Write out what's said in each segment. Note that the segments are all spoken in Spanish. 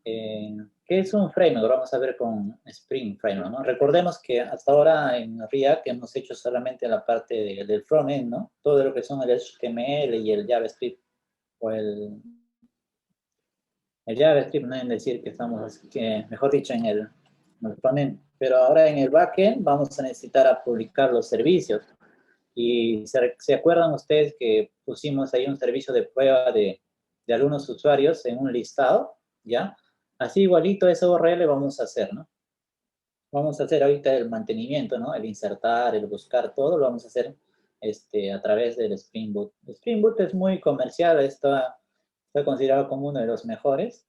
Eh, ¿Qué es un framework? Vamos a ver con Spring Framework, ¿no? Recordemos que hasta ahora en React hemos hecho solamente la parte del frontend, ¿no? Todo lo que son el HTML y el JavaScript, o el JavaScript, no es decir que estamos, que, mejor dicho, en el frontend. Pero ahora en el backend vamos a necesitar a publicar los servicios. Y se acuerdan ustedes que pusimos ahí un servicio de prueba de algunos usuarios en un listado, ¿ya? Así igualito ese URL vamos a hacer, ¿no? Vamos a hacer ahorita el mantenimiento, ¿no? El insertar, el buscar, todo lo vamos a hacer a través del Spring Boot. Spring Boot es muy comercial, está considerado como uno de los mejores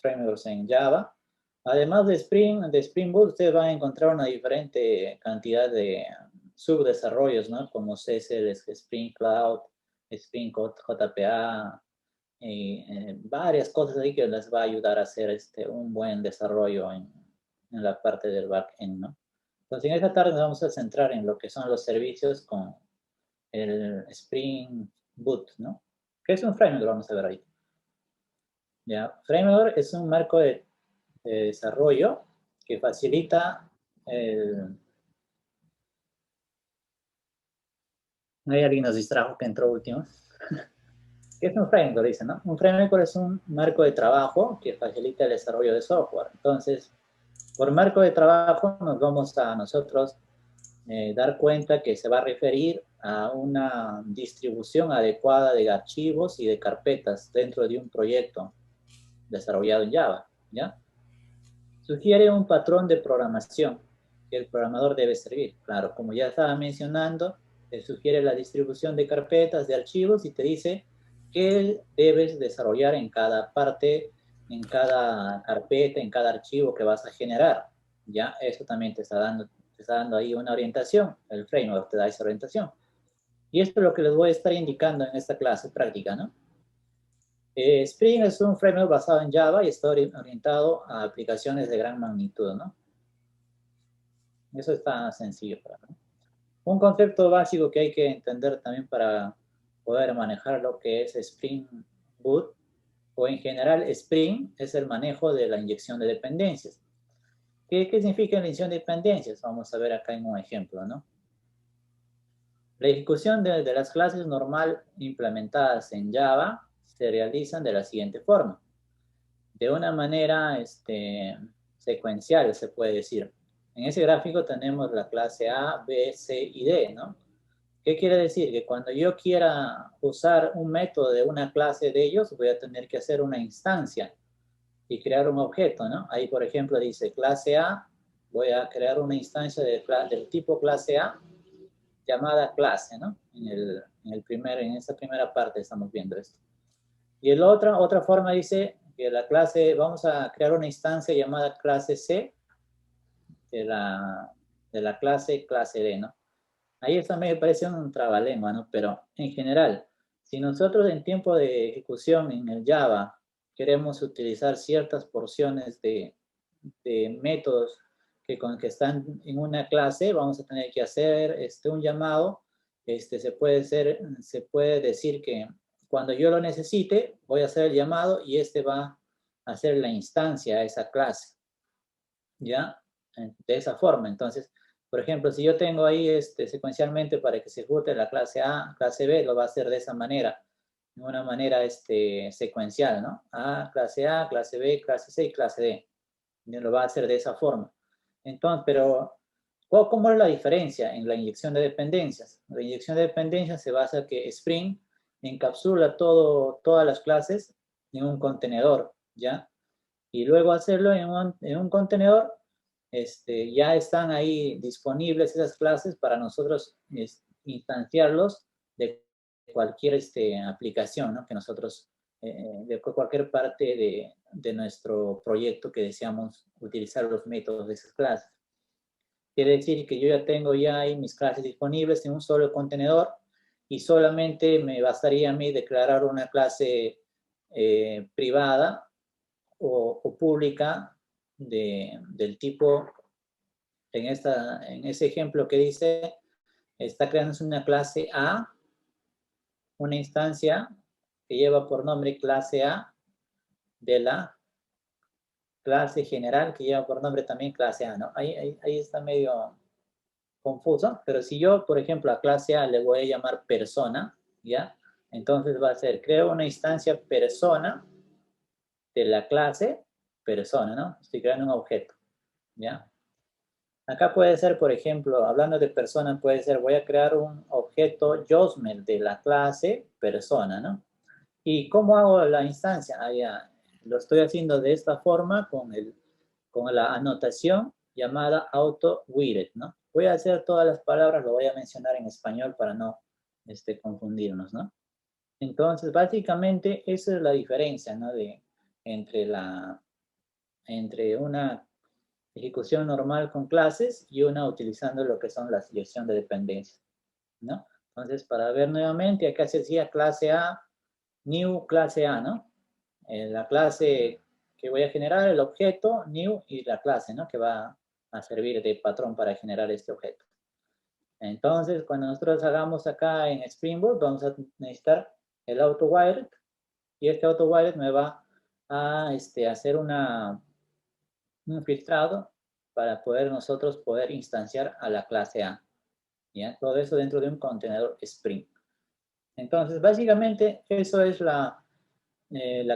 frameworks en Java. Además de Spring Boot, ustedes van a encontrar una diferente cantidad de subdesarrollos, ¿no? Como CSS, Spring Cloud, Spring JPA, y varias cosas ahí que les va a ayudar a hacer un buen desarrollo en la parte del backend, ¿no? Entonces, en esta tarde nos vamos a centrar en lo que son los servicios con el Spring Boot, ¿no? Que es un framework, vamos a ver ahí. ¿Ya? Framework es un marco de desarrollo que facilita el... Hay alguien nos distrajo que entró último. ¿Qué es un framework? Dice, ¿no? Un framework es un marco de trabajo que facilita el desarrollo de software. Entonces, por marco de trabajo nos vamos a nosotros dar cuenta que se va a referir a una distribución adecuada de archivos y de carpetas dentro de un proyecto desarrollado en Java, ¿ya? Sugiere un patrón de programación que el programador debe seguir. Claro, como ya estaba mencionando, te sugiere la distribución de carpetas, de archivos y te dice qué debes desarrollar en cada parte, en cada carpeta, en cada archivo que vas a generar. Ya, eso también te está dando ahí una orientación. El framework te da esa orientación. Y esto es lo que les voy a estar indicando en esta clase práctica, ¿no? Spring es un framework basado en Java y está orientado a aplicaciones de gran magnitud, ¿no? Eso está sencillo. ¿No? Un concepto básico que hay que entender también para poder manejar lo que es Spring Boot o en general Spring es el manejo de la inyección de dependencias. ¿Qué significa la inyección de dependencias? Vamos a ver acá en un ejemplo, ¿no? La ejecución de las clases normal implementadas en Java se realizan de la siguiente forma. De una manera secuencial, se puede decir. En ese gráfico tenemos la clase A, B, C y D, ¿no? ¿Qué quiere decir? Que cuando yo quiera usar un método de una clase de ellos, voy a tener que hacer una instancia y crear un objeto, ¿no? Ahí, por ejemplo, dice clase A, voy a crear una instancia del tipo clase A llamada clase, ¿no? En esa primera parte estamos viendo esto. Y la otra forma dice que la clase, vamos a crear una instancia llamada clase C de la clase D, ¿no? Ahí eso me parece un trabalengua, ¿no? Pero en general, si nosotros en tiempo de ejecución en el Java queremos utilizar ciertas porciones de métodos que están en una clase, vamos a tener que hacer un llamado. Se puede decir que cuando yo lo necesite, voy a hacer el llamado y va a hacer la instancia a esa clase, ¿ya? De esa forma. Entonces, por ejemplo, si yo tengo ahí secuencialmente para que se ejecute la clase A, clase B, lo va a hacer de esa manera, de una manera secuencial, ¿no? A, clase B, clase C y clase D. Y lo va a hacer de esa forma. Entonces, pero, ¿cómo es la diferencia en la inyección de dependencias? La inyección de dependencias se basa en que Spring encapsula todas las clases en un contenedor, ¿ya? Y luego hacerlo en un contenedor, ya están ahí disponibles esas clases para nosotros instanciarlos de cualquier aplicación, ¿no? Que nosotros, de cualquier parte de nuestro proyecto que deseamos utilizar los métodos de esas clases. Quiere decir que yo ya tengo ya ahí mis clases disponibles en un solo contenedor y solamente me bastaría a mí declarar una clase privada o pública del tipo, en ese ejemplo que dice, está creándose una clase A, una instancia que lleva por nombre clase A de la clase general que lleva por nombre también clase A, ¿no? Ahí está medio confuso, pero si yo, por ejemplo, a clase A le voy a llamar persona, ¿ya? Entonces va a ser, creo una instancia persona de la clase persona, ¿no? Estoy creando un objeto, ¿ya? Acá puede ser, por ejemplo, hablando de persona, puede ser, voy a crear un objeto Josmel de la clase persona, ¿no? ¿Y cómo hago la instancia? Ah, ya, lo estoy haciendo de esta forma con la anotación llamada auto-widget, ¿no? Voy a hacer todas las palabras, lo voy a mencionar en español para no confundirnos, ¿no? Entonces, básicamente, esa es la diferencia, ¿no? Entre, entre una ejecución normal con clases y una utilizando lo que son la selección de dependencias, ¿no? Entonces, para ver nuevamente, acá se decía clase A, new clase A, ¿no? La clase que voy a generar, el objeto, new, y la clase, ¿no? Que va a servir de patrón para generar este objeto. Entonces, cuando nosotros hagamos acá en Spring Boot, vamos a necesitar el AutoWire, y este AutoWire me va a hacer un filtrado para poder nosotros poder instanciar a la clase A. ¿Ya? Todo eso dentro de un contenedor Spring. Entonces, básicamente, eso es la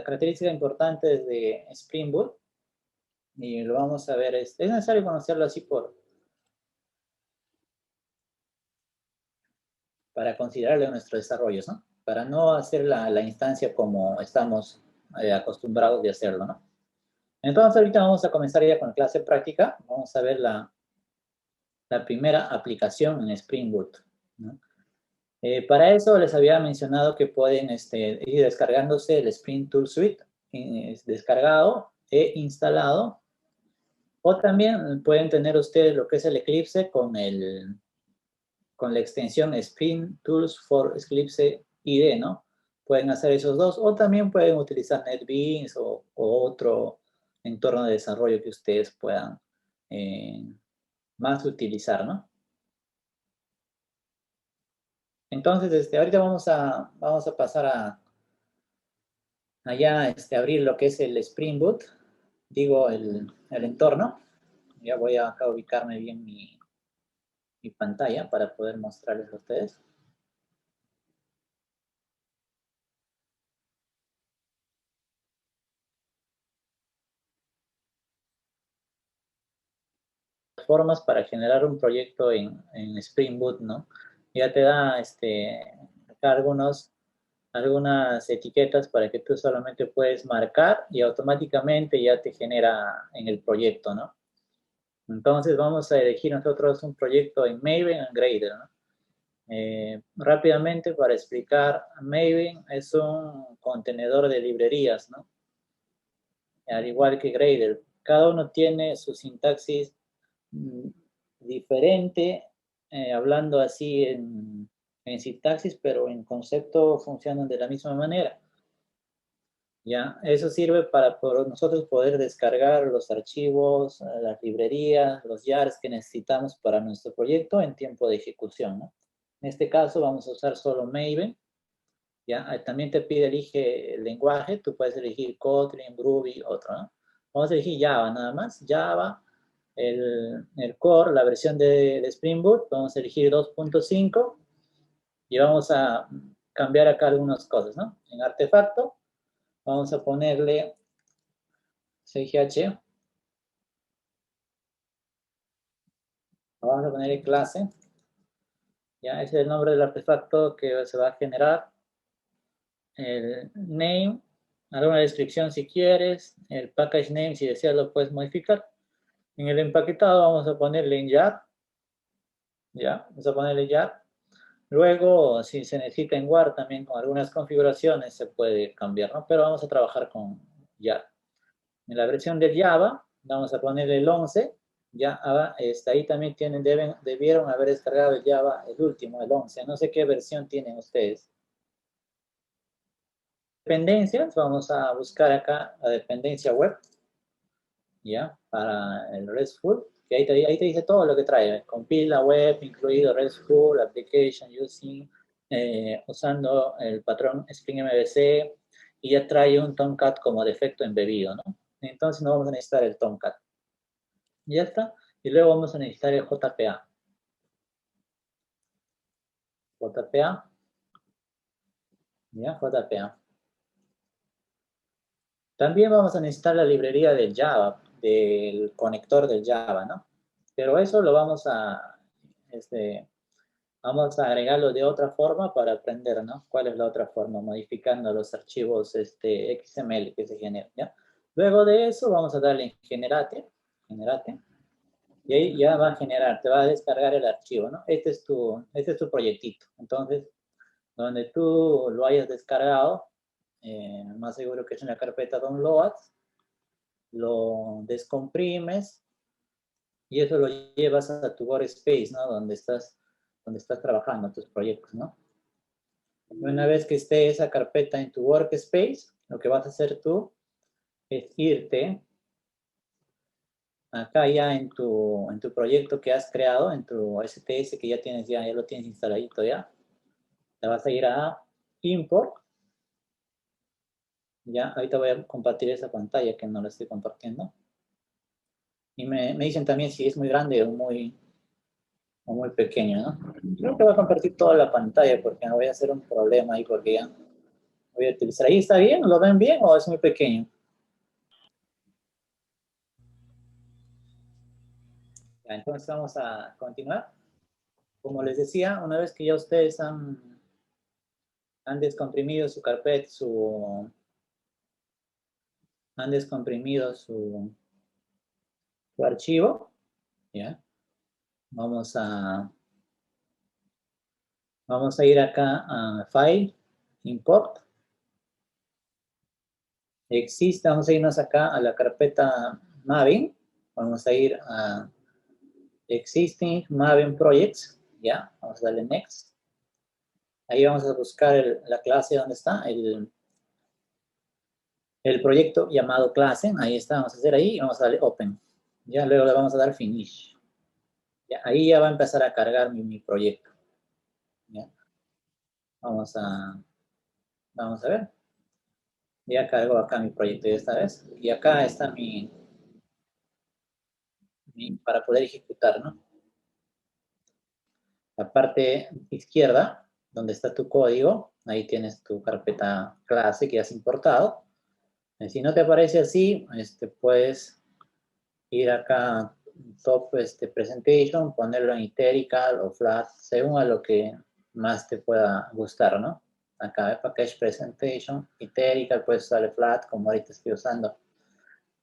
característica importante de Spring Boot. Y lo vamos a ver. Es necesario conocerlo así para considerarlo en nuestros desarrollos, ¿no? Para no hacer la instancia como estamos acostumbrados de hacerlo, ¿no? Entonces, ahorita vamos a comenzar ya con la clase práctica. Vamos a ver la primera aplicación en Spring Boot, ¿no? Para eso les había mencionado que pueden ir descargándose el Spring Tool Suite, descargado e instalado, o también pueden tener ustedes lo que es el Eclipse con la extensión Spring Tools for Eclipse IDE, ¿no? Pueden hacer esos dos, o también pueden utilizar NetBeans o otro entorno de desarrollo que ustedes puedan más utilizar, ¿no? Entonces, ahorita vamos a pasar allá abrir lo que es el Spring Boot, digo el entorno. Ya voy a acá ubicarme bien mi pantalla para poder mostrarles a ustedes. Formas para generar un proyecto en Spring Boot, ¿no? Ya te da acá algunas etiquetas para que tú solamente puedes marcar y automáticamente ya te genera en el proyecto, ¿no? Entonces vamos a elegir nosotros un proyecto en Maven and Gradle, ¿no? Rápidamente para explicar, Maven es un contenedor de librerías, ¿no? Al igual que Gradle. Cada uno tiene su sintaxis mm, diferente, hablando así en sintaxis, pero en concepto funcionan de la misma manera. ¿Ya? Eso sirve para nosotros poder descargar los archivos, las librerías, los jars que necesitamos para nuestro proyecto en tiempo de ejecución, ¿no? En este caso vamos a usar solo Maven. ¿Ya? También te pide elige el lenguaje, tú puedes elegir Kotlin, Ruby, otro, ¿no? Vamos a elegir Java nada más, Java, el core, la versión de Spring Boot, vamos a elegir 2.5 y vamos a cambiar acá algunas cosas, ¿no? En artefacto vamos a ponerle CGH, vamos a ponerle clase, ya ese es el nombre del artefacto que se va a generar, el name, alguna descripción si quieres, el package name si deseas lo puedes modificar. En el empaquetado vamos a ponerle en jar, ya, vamos a ponerle jar. Luego, si se necesita en Word también con algunas configuraciones se puede cambiar, ¿no? Pero vamos a trabajar con jar. En la versión del Java vamos a ponerle el 11, ya ahí también debieron haber descargado el Java, el último, el 11. No sé qué versión tienen ustedes. Dependencias, vamos a buscar acá la dependencia web, ¿ya? Para el RESTful, que ahí te dice todo lo que trae. Compila web, incluido RESTful, application, usando el patrón Spring MVC, y ya trae un Tomcat como defecto embebido, ¿no? entonces no vamos a necesitar el Tomcat. Ya está. Y luego vamos a necesitar el JPA. JPA. Ya, JPA. También vamos a necesitar la librería del Java, del conector del Java, ¿no? Pero eso lo vamos a agregarlo de otra forma para aprender, ¿no? ¿Cuál es la otra forma? Modificando los archivos XML que se generan, ¿ya? Luego de eso vamos a darle en generate, y ahí ya va a generar, te va a descargar el archivo, ¿no? Este es tu proyectito. Entonces, donde tú lo hayas descargado, más seguro que es en la carpeta downloads, lo descomprimes y eso lo llevas a tu workspace, ¿no? Donde estás trabajando tus proyectos, ¿no? Una vez que esté esa carpeta en tu workspace, lo que vas a hacer tú es irte acá ya en tu proyecto que has creado, en tu STS que ya tienes, ya lo tienes instaladito ya. Te vas a ir a Import. Ya, ahorita voy a compartir esa pantalla que no la estoy compartiendo. Y me dicen también si es muy grande o muy pequeño, ¿no? Creo que voy a compartir toda la pantalla porque me voy a hacer un problema ahí porque ya voy a utilizar. ¿Ahí está bien? ¿Lo ven bien o es muy pequeño? Ya, entonces vamos a continuar. Como les decía, una vez que ya ustedes han descomprimido su carpeta, han descomprimido su archivo, ¿ya? Vamos a ir acá a File, Import. Vamos a irnos acá a la carpeta Maven. Vamos a ir a Existing Maven Projects, ¿ya? Vamos a darle Next. Ahí vamos a buscar la clase donde está, el proyecto llamado clase. Ahí está, vamos a hacer ahí y vamos a darle Open. Ya luego le vamos a dar Finish. Ya, ahí ya va a empezar a cargar mi proyecto. ¿Ya? Vamos a ver. Ya cargo acá mi proyecto esta vez. Y acá está para poder ejecutar, ¿no? La parte izquierda, donde está tu código, ahí tienes tu carpeta clase que has importado. Si no te aparece así, puedes ir acá, top presentation, ponerlo en itérica o flat, según a lo que más te pueda gustar, ¿no? Acá, package presentation, itérica, puedes usarle flat, como ahorita estoy usando.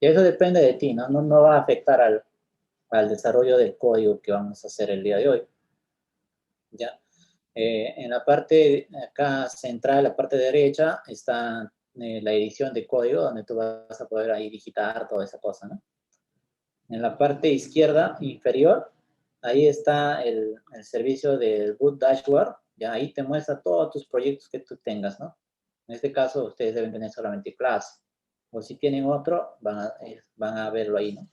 Y eso depende de ti, ¿no? No va a afectar al desarrollo del código que vamos a hacer el día de hoy. ¿Ya? En la parte acá central, la parte derecha, está la edición de código, donde tú vas a poder ahí digitar toda esa cosa, ¿no? En la parte izquierda inferior, ahí está el servicio del Boot Dashboard, ya ahí te muestra todos tus proyectos que tú tengas, ¿no? En este caso, ustedes deben tener solamente clase, o si tienen otro, van a verlo ahí, ¿no?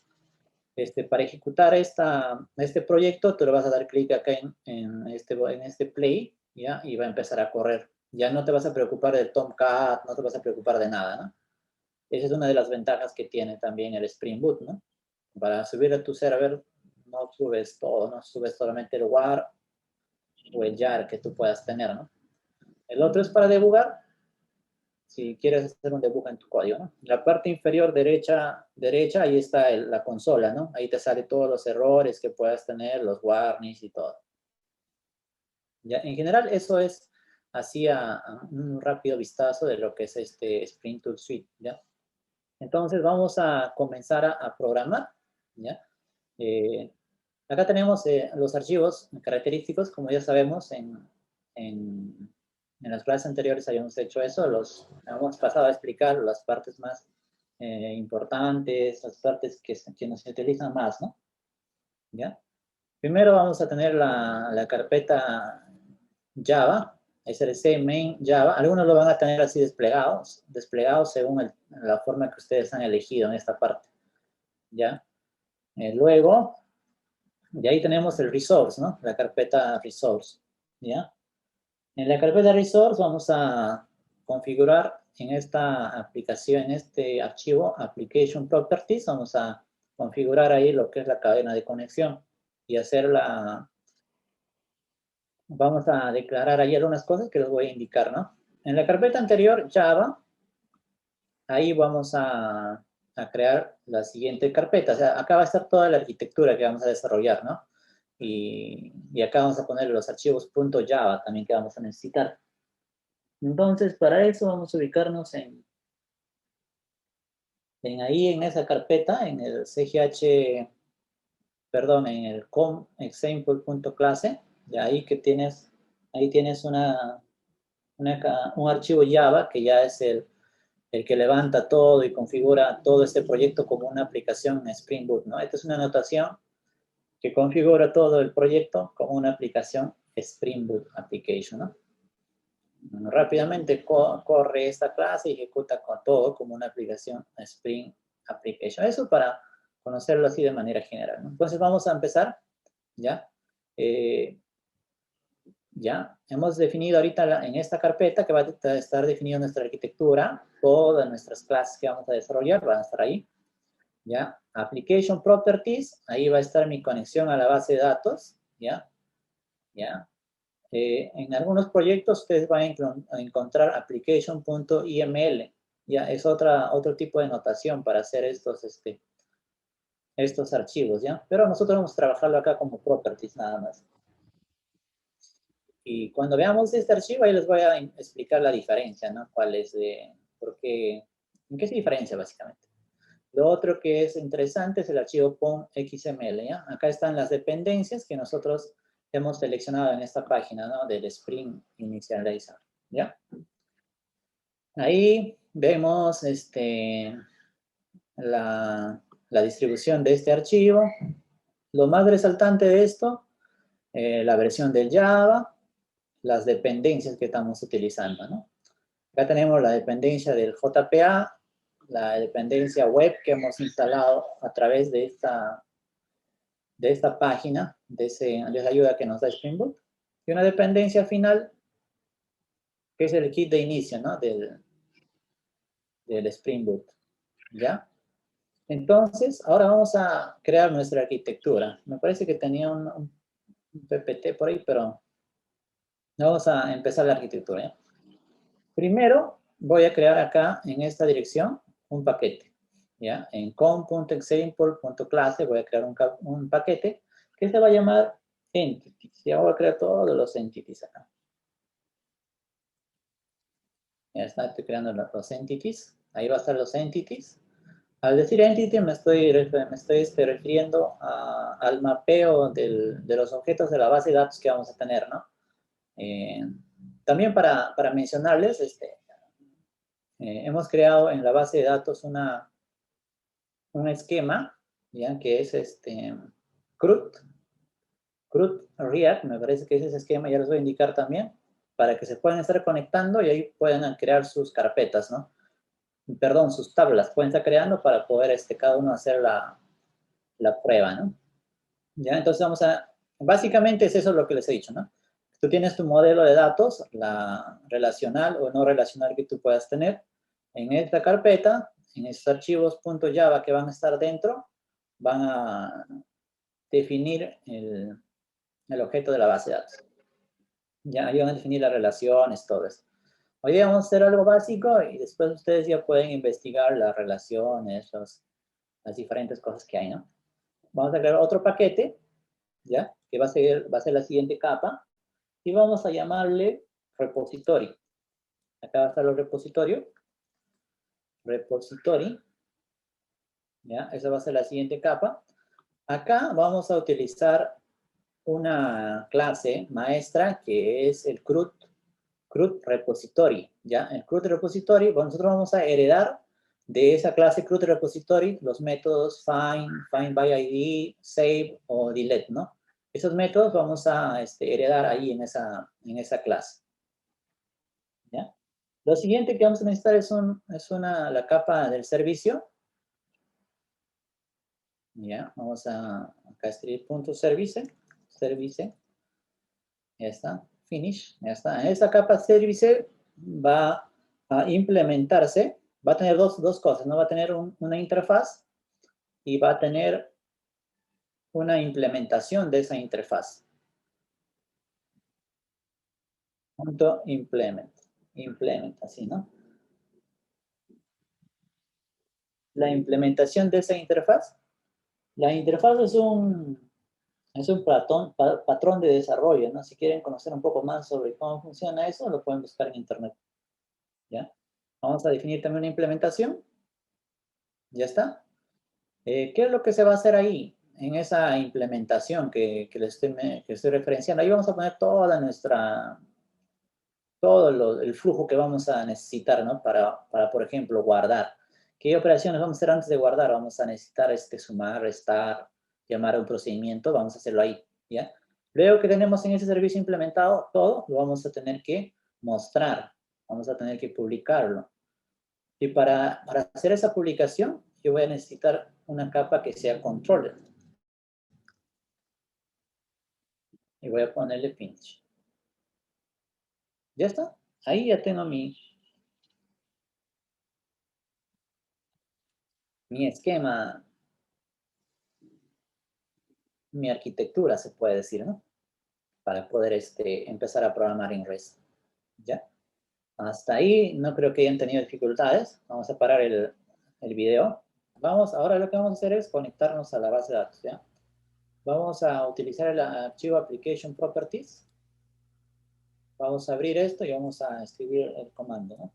Para ejecutar este proyecto, tú le vas a dar clic acá en este play, ¿ya? Y va a empezar a correr. Ya no te vas a preocupar del Tomcat, no te vas a preocupar de nada, ¿no? Esa es una de las ventajas que tiene también el Spring Boot, ¿no? Para subir a tu server, no subes todo, no subes solamente el WAR o el JAR que tú puedas tener, ¿no? El otro es para debugar, si quieres hacer un debug en tu código, ¿no? La parte inferior derecha, ahí está la consola, ¿no? Ahí te sale todos los errores que puedas tener, los warnings y todo. ¿Ya? En general, eso es así a un rápido vistazo de lo que es este Spring Tool Suite, ¿ya? Entonces, vamos a comenzar a programar, ¿ya? Acá tenemos los archivos característicos, como ya sabemos, en las clases anteriores habíamos hecho eso, hemos pasado a explicar las partes más importantes, las partes que nos utilizan más, ¿no? ¿Ya? Primero vamos a tener la carpeta Java, src main Java. Algunos lo van a tener así desplegados según la forma que ustedes han elegido en esta parte, ¿ya? Luego, y ahí tenemos el resource, ¿no? La carpeta resource, ¿ya? En la carpeta resource vamos a configurar en esta aplicación, en este archivo, Application Properties, vamos a configurar ahí lo que es la cadena de conexión y vamos a declarar ahí algunas cosas que les voy a indicar, ¿no? En la carpeta anterior, Java, ahí vamos a crear la siguiente carpeta. O sea, acá va a estar toda la arquitectura que vamos a desarrollar, ¿no? Y acá vamos a poner los archivos .java también que vamos a necesitar. Entonces, para eso vamos a ubicarnos ahí en esa carpeta, en el CGH, perdón, en el com example.clase, y ahí tienes un archivo Java que ya es el que levanta todo y configura todo este proyecto como una aplicación en Spring Boot, ¿no? Esta es una notación que configura todo el proyecto como una aplicación Spring Boot Application, ¿no? Rápidamente corre esta clase y ejecuta con todo como una aplicación Spring Application. Eso para conocerlo así de manera general, ¿no? Entonces vamos a empezar, ¿ya? Ya, hemos definido ahorita en esta carpeta que va a estar definida nuestra arquitectura, todas nuestras clases que vamos a desarrollar van a estar ahí, ¿ya? Application Properties, ahí va a estar mi conexión a la base de datos, ¿ya? ¿Ya? En algunos proyectos ustedes van a encontrar application.iml, ¿ya? Es otro tipo de notación para hacer estos archivos, ¿ya? Pero nosotros vamos a trabajarlo acá como properties nada más. Y cuando veamos este archivo, ahí les voy a explicar la diferencia, ¿no? ¿En qué se diferencia básicamente? Lo otro que es interesante es el archivo .xml, ¿ya? Acá están las dependencias que nosotros hemos seleccionado en esta página, ¿no? Del Spring Initializer, ¿ya? Ahí vemos la distribución de este archivo. Lo más resaltante de esto, la versión del Java, las dependencias que estamos utilizando, ¿no? Acá tenemos la dependencia del JPA, la dependencia web que hemos instalado a través de esta página, de esa ayuda que nos da Spring Boot, y una dependencia final que es el kit de inicio, ¿no? Del Spring Boot, ¿ya? Entonces, ahora vamos a crear nuestra arquitectura. Me parece que tenía un PPT por ahí, pero vamos a empezar la arquitectura, ¿ya? Primero, voy a crear acá, en esta dirección, un paquete, ¿ya? En com.example.clase voy a crear un paquete que se va a llamar entities. Y voy a crear todos los entities acá. Ya está, estoy creando los entities. Ahí va a estar los entities. Al decir entity me estoy refiriendo al mapeo de los objetos de la base de datos que vamos a tener, ¿no? También para mencionarles, hemos creado en la base de datos un esquema, ¿ya? Que es CRUD React, me parece que es ese esquema, ya les voy a indicar también, para que se puedan estar conectando y ahí puedan crear sus carpetas, ¿no? Perdón, sus tablas, pueden estar creando para poder cada uno hacer la prueba, ¿no? Ya, entonces básicamente es eso lo que les he dicho, ¿no? Tú tienes tu modelo de datos, la relacional o no relacional que tú puedas tener. En esta carpeta, en estos archivos .java que van a estar dentro, van a definir el objeto de la base de datos. Ya, ahí van a definir las relaciones, todo eso. Hoy día vamos a hacer algo básico y después ustedes ya pueden investigar las relaciones, las diferentes cosas que hay, ¿no? Vamos a crear otro paquete, ¿ya? Que va a ser la siguiente capa y vamos a llamarle repository. Acá va a estar el repositorio. Repository. ¿Ya? Esa va a ser la siguiente capa. Acá vamos a utilizar una clase maestra que es el CRUD repository. ¿Ya? El CRUD repository, bueno, nosotros vamos a heredar de esa clase CRUD repository los métodos find by ID, save o delete, ¿no? Esos métodos vamos a heredar ahí en esa clase. ¿Ya? Lo siguiente que vamos a necesitar es la capa del servicio. Ya, vamos a acá escribir .service, service, ya está, finish, ya está. En esta capa service va a implementarse, va a tener dos cosas, ¿no? Va a tener una interfaz y va a tener una implementación de esa interfaz. Punto implement, así, ¿no? La implementación de esa interfaz. La interfaz es un patrón de desarrollo, ¿no? Si quieren conocer un poco más sobre cómo funciona eso, lo pueden buscar en internet, ¿ya? Vamos a definir también una implementación. ¿Ya está? ¿Qué es lo que se va a hacer ahí? En esa implementación que estoy referenciando, ahí vamos a poner el flujo que vamos a necesitar, ¿no? Por ejemplo, guardar. ¿Qué operaciones vamos a hacer antes de guardar? Vamos a necesitar sumar, restar, llamar a un procedimiento, vamos a hacerlo ahí, ¿ya? Luego que tenemos en ese servicio implementado todo, lo vamos a tener que mostrar, vamos a tener que publicarlo. Y para hacer esa publicación, yo voy a necesitar una capa que sea controller. Y voy a ponerle pinch. ¿Ya está? Ahí ya tengo mi esquema, mi arquitectura, se puede decir, ¿no? Para poder empezar a programar en REST. ¿Ya? Hasta ahí no creo que hayan tenido dificultades. Vamos a parar el video. Ahora lo que vamos a hacer es conectarnos a la base de datos, ¿ya? Vamos a utilizar el archivo Application Properties. Vamos a abrir esto y vamos a escribir el comando, ¿no?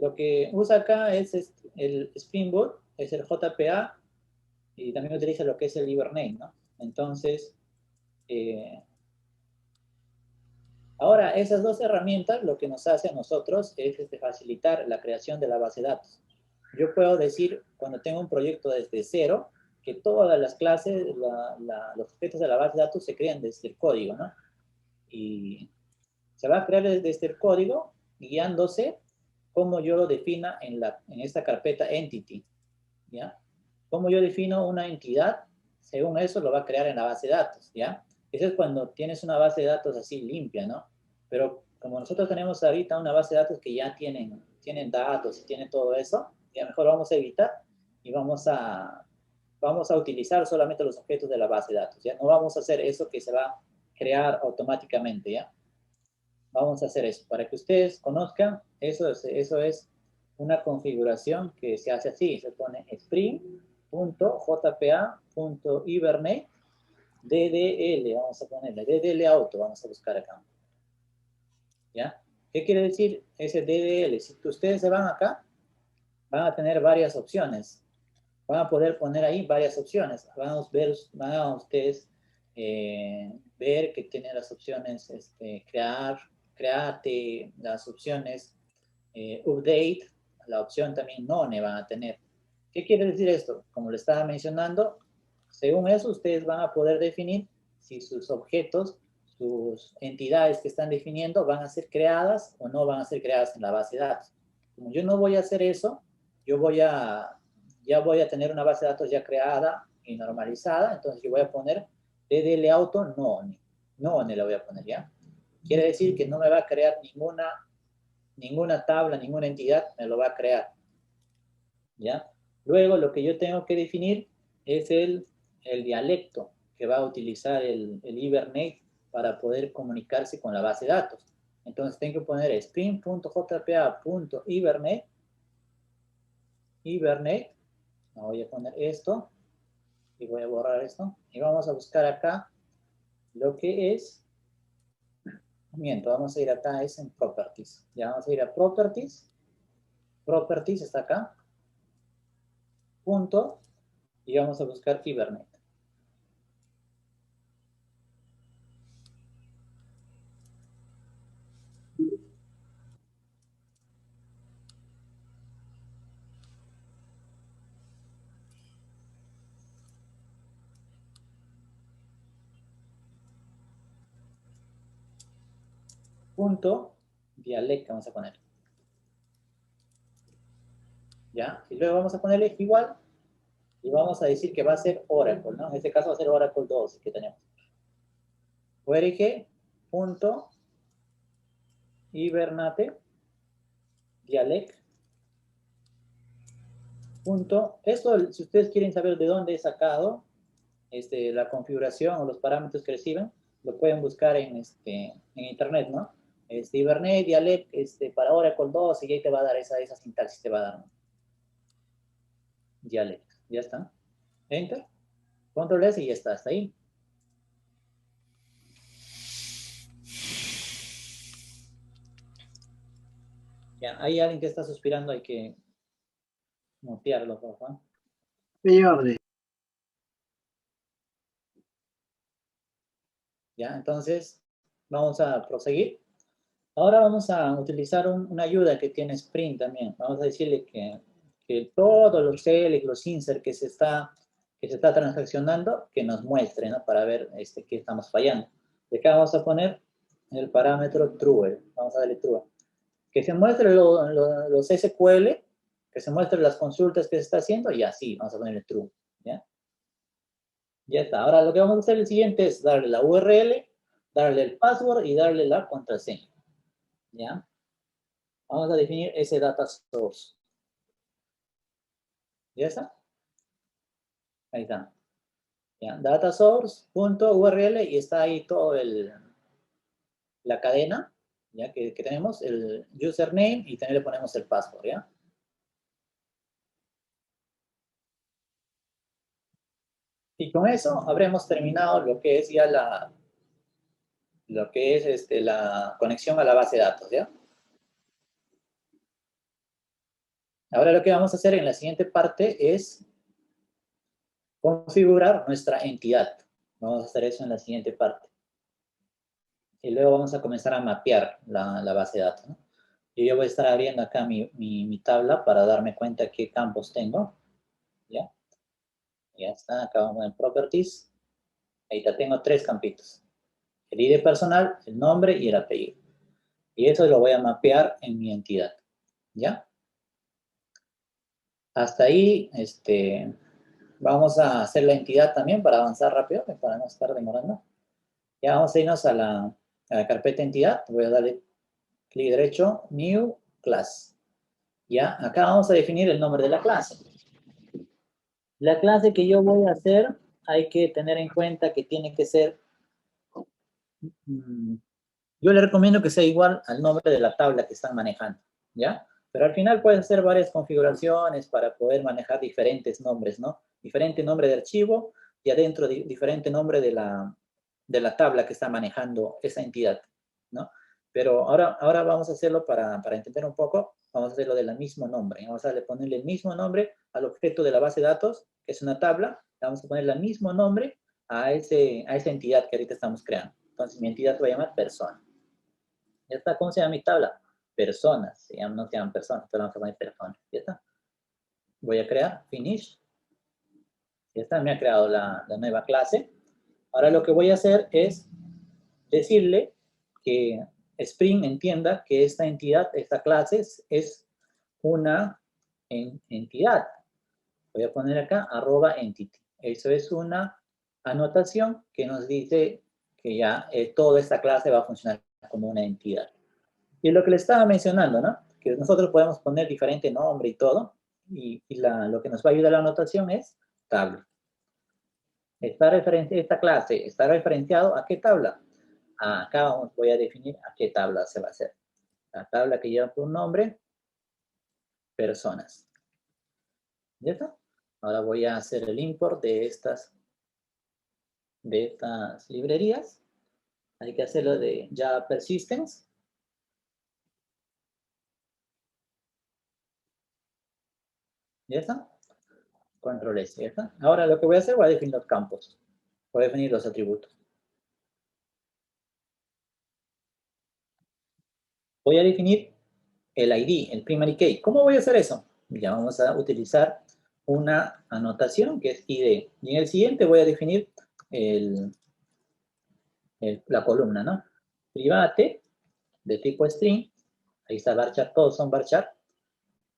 Lo que usa acá es el Spring Boot, es el JPA, y también utiliza lo que es el Hibernate, ¿no? Entonces, ahora esas dos herramientas lo que nos hace a nosotros es facilitar la creación de la base de datos. Yo puedo decir, cuando tengo un proyecto desde cero, que todas las clases, los objetos de la base de datos se crean desde el código, ¿no? Y se va a crear desde el código guiándose como yo lo defina en esta carpeta entity, ¿ya? Como yo defino una entidad, según eso lo va a crear en la base de datos, ¿ya? Eso es cuando tienes una base de datos así limpia, ¿no? Pero como nosotros tenemos ahorita una base de datos que ya tienen datos y tienen todo eso, ya mejor vamos a evitar y vamos a utilizar solamente los objetos de la base de datos, ¿ya? No vamos a hacer eso que se va a crear automáticamente, ¿ya? Vamos a hacer eso. Para que ustedes conozcan, eso es una configuración que se hace así. Se pone spring.jpa.hibernate ddl, vamos a ponerle, ddl auto, vamos a buscar acá. ¿Ya? ¿Qué quiere decir ese ddl? Si ustedes se van acá, van a tener varias opciones. Van a poder poner ahí varias opciones. Van a ustedes ver que tiene las opciones create, las opciones update, la opción también none van a tener. ¿Qué quiere decir esto? Como le estaba mencionando, según eso ustedes van a poder definir si sus objetos, sus entidades que están definiendo van a ser creadas o no van a ser creadas en la base de datos. Como yo no voy a hacer eso, ya voy a tener una base de datos ya creada y normalizada, entonces yo voy a poner ddl auto none. None la voy a poner, ¿ya? Quiere decir que no me va a crear ninguna tabla, ninguna entidad me lo va a crear, ¿ya? Luego lo que yo tengo que definir es el dialecto que va a utilizar el Hibernate para poder comunicarse con la base de datos. Entonces tengo que poner spring.jpa.hibernate, voy a poner esto y voy a borrar esto y vamos a buscar acá lo que es, vamos a ir acá, es en properties, ya vamos a ir a properties está acá, punto, y vamos a buscar Hibernate. Punto dialecto vamos a poner. ¿Ya? Y luego vamos a ponerle igual y vamos a decir que va a ser Oracle, ¿no? En este caso va a ser Oracle 2 que tenemos. ORG punto Hibernate, dialect, punto. Esto, si ustedes quieren saber de dónde he sacado la configuración o los parámetros que reciben, lo pueden buscar en internet, ¿no? Hibernate, dialect, para Oracle 2, y ahí te va a dar esa sintaxis, te va a dar, ¿no? Dialect, ya está. Enter, control S y ya está, hasta ahí. Ya, hay alguien que está suspirando, hay que mutearlo, por favor. Sí, orden. Ya, entonces, vamos a proseguir. Ahora vamos a utilizar una ayuda que tiene Spring también. Vamos a decirle que todos los select, los insert que se está transaccionando, que nos muestre, ¿no? Para ver qué estamos fallando. Y acá vamos a poner el parámetro true. Vamos a darle true. Que se muestre los SQL, que se muestre las consultas que se está haciendo, y así vamos a ponerle true. ¿Ya? Ya está. Ahora lo que vamos a hacer el siguiente es darle la URL, darle el password y darle la contraseña. ¿Ya? Vamos a definir ese data source. ¿Ya está? Ahí está. ¿Ya? Data source.url y está ahí todo la cadena, ¿ya? Que tenemos, el username y también le ponemos el password, ¿ya? Y con eso habremos terminado lo que es ya la conexión a la base de datos, ¿ya? Ahora lo que vamos a hacer en la siguiente parte es configurar nuestra entidad. Vamos a hacer eso en la siguiente parte. Y luego vamos a comenzar a mapear la base de datos, ¿no? Y yo voy a estar abriendo acá mi tabla para darme cuenta qué campos tengo. ¿Ya? Ya está, acá vamos en Properties. Ahí ya tengo 3 campitos. El ID personal, el nombre y el apellido. Y eso lo voy a mapear en mi entidad. ¿Ya? Hasta ahí, vamos a hacer la entidad también para avanzar rápido, para no estar demorando. Ya vamos a irnos a la carpeta entidad. Voy a darle clic derecho, New Class. Ya, acá vamos a definir el nombre de la clase. La clase que yo voy a hacer, hay que tener en cuenta que tiene que ser, yo le recomiendo que sea igual al nombre de la tabla que están manejando, ¿ya? Pero al final puedes hacer varias configuraciones para poder manejar diferentes nombres, ¿no? Diferente nombre de archivo y adentro diferente nombre de la tabla que está manejando esa entidad, ¿no? Pero ahora vamos a hacerlo para entender un poco, vamos a hacerlo del mismo nombre. Vamos a ponerle el mismo nombre al objeto de la base de datos, que es una tabla, vamos a ponerle el mismo nombre a esa entidad que ahorita estamos creando. Entonces mi entidad se va a llamar persona. ¿Ya está? ¿Cómo se llama mi tabla? Personas, no se llaman personas, pero vamos a poner personas. ¿Ya está? Voy a crear, finish. Ya está, me ha creado la nueva clase. Ahora lo que voy a hacer es decirle que Spring entienda que esta entidad, esta clase es una entidad. Voy a poner acá @entity. Eso es una anotación que nos dice que ya toda esta clase va a funcionar como una entidad. Y lo que le estaba mencionando, ¿no? Que nosotros podemos poner diferente nombre y todo, y lo que nos va a ayudar a la anotación es tabla. Esta clase está referenciado a qué tabla. Acá voy a definir a qué tabla se va a hacer. La tabla que lleva por nombre, personas. ¿Ya está? Ahora voy a hacer el import de estas librerías. Hay que hacerlo de Java Persistence. ¿Ya está? Control S, ¿ya está? Ahora lo que voy a hacer, voy a definir los campos. Voy a definir los atributos. Voy a definir el ID, el primary key. ¿Cómo voy a hacer eso? Ya vamos a utilizar una anotación que es ID. Y en el siguiente voy a definir la columna, ¿no? Private, de tipo string. Ahí está varchar, todos son varchar.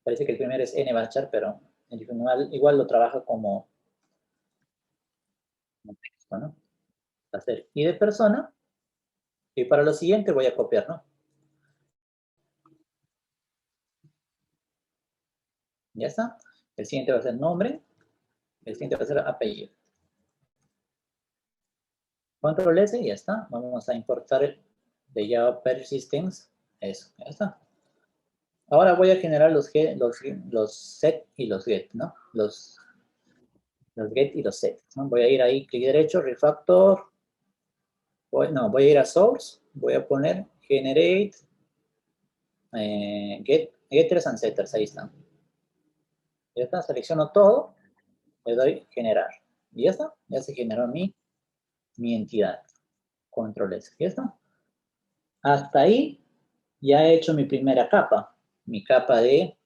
Parece que el primero es nvarchar, pero igual lo trabaja como texto, ¿no? Va a ser ID persona. Y para lo siguiente voy a copiar, ¿no? Ya está. El siguiente va a ser nombre. El siguiente va a ser apellido. Control S y ya está. Vamos a importar el de Java Persistence. Eso, ya está. Ahora voy a generar los set y los get, ¿no? Los get y los set, ¿no? Voy a ir ahí, clic derecho, refactor. Voy a ir a source. Voy a poner generate getters and setters. Ahí están. Ya está, selecciono todo. Le doy generar. Y ya está. Ya se generó mi entidad. Control S. ¿Ya está? Hasta ahí ya he hecho mi primera capa. Mi capa de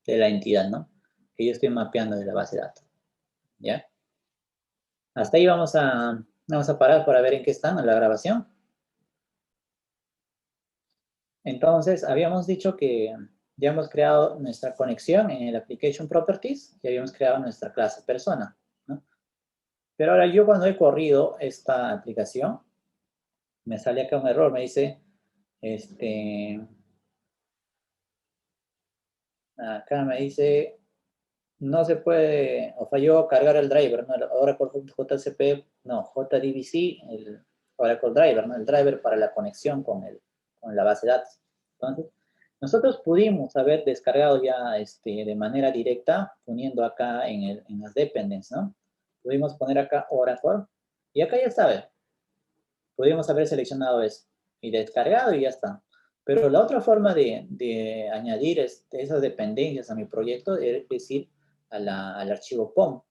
la entidad, ¿no? Que yo estoy mapeando de la base de datos. ¿Ya? Hasta ahí vamos a parar para ver en qué están en la grabación. Entonces, habíamos dicho que ya hemos creado nuestra conexión en el Application Properties y habíamos creado nuestra clase persona, ¿no? Pero ahora yo cuando he corrido esta aplicación, me sale acá un error, me dice, acá me dice, no se puede, o falló cargar el driver, ¿no? Ahora por JCP, no, JDBC, el Oracle Driver, ¿no? El driver para la conexión con la base de datos. Entonces, nosotros pudimos haber descargado ya de manera directa, poniendo acá en las dependencies, ¿no? Pudimos poner acá Oracle, y acá ya está, pudimos haber seleccionado eso, y descargado y ya está. Pero la otra forma de añadir esas dependencias a mi proyecto es decir, al archivo POM.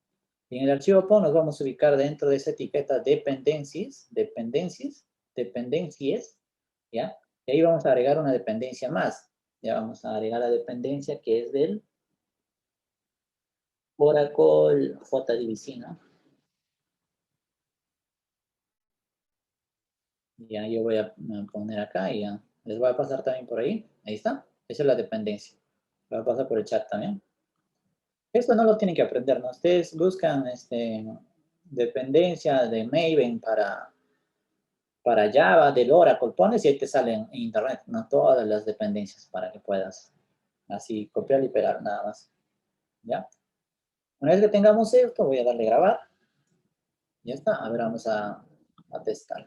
Y en el archivo POM nos vamos a ubicar dentro de esa etiqueta dependencies, ¿ya? Y ahí vamos a agregar una dependencia más. Ya vamos a agregar la dependencia que es del Oracle JDBC, ¿no? Ya yo voy a poner acá y ya. Les voy a pasar también por ahí. Ahí está. Esa es la dependencia. Lo voy a pasar por el chat también. Esto no lo tienen que aprender, ¿no? Ustedes buscan dependencia de Maven para Java, del Oracle, pones y ahí te salen en internet, ¿no? Todas las dependencias para que puedas así copiar y pegar nada más. ¿Ya? Una vez que tengamos esto, voy a darle grabar. Ya está. A ver, vamos a testar.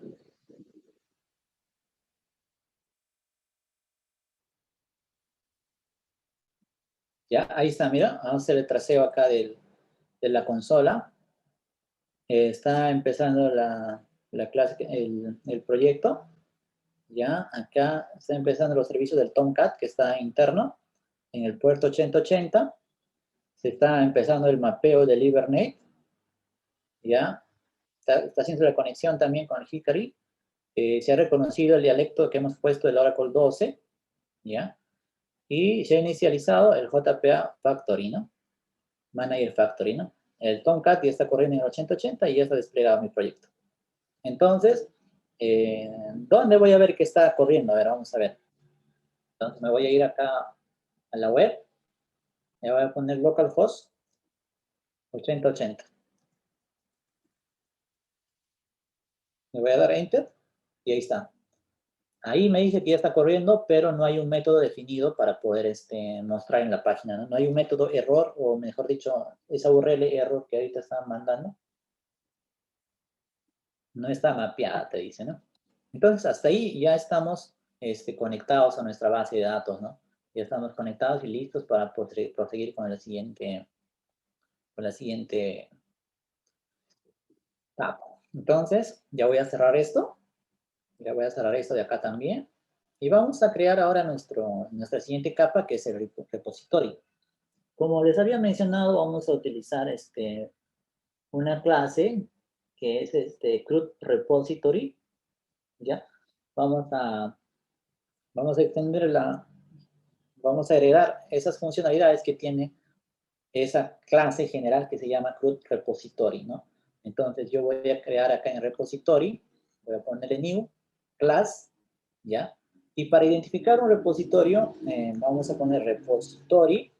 Ya, ahí está, mira. Vamos a hacer el traceo acá de la consola. Está empezando la clase, el proyecto. Ya, acá está empezando los servicios del Tomcat, que está interno, en el puerto 8080. Se está empezando el mapeo del Hibernate. Ya, está haciendo la conexión también con el Hickory. Se ha reconocido el dialecto que hemos puesto del Oracle 12. Ya, y se ha inicializado el JPA Factory, ¿no? Manager Factory, ¿no? El Tomcat ya está corriendo en el 8080 y ya está desplegado mi proyecto. Entonces, ¿dónde voy a ver que está corriendo? A ver, vamos a ver. Entonces me voy a ir acá a la web. Le voy a poner localhost 8080. Le voy a dar Enter y ahí está. Ahí me dice que ya está corriendo, pero no hay un método definido para poder mostrar en la página, ¿no? No hay un método error, o mejor dicho, esa URL error que ahorita están mandando, no está mapeada, te dice, ¿no? Entonces, hasta ahí ya estamos conectados a nuestra base de datos, ¿no? Ya estamos conectados y listos para proseguir con la siguiente etapa. Entonces, ya voy a cerrar esto. Ya voy a cerrar esto de acá también. Y vamos a crear ahora nuestra siguiente capa, que es el repositorio. Como les había mencionado, vamos a utilizar una clase que es CRUD Repository. ¿Ya? Vamos a vamos a heredar esas funcionalidades que tiene esa clase general que se llama CRUD Repository, ¿no? Entonces yo voy a crear acá en Repository, voy a ponerle New, Class, ¿ya? Y para identificar un repositorio, vamos a poner Repository,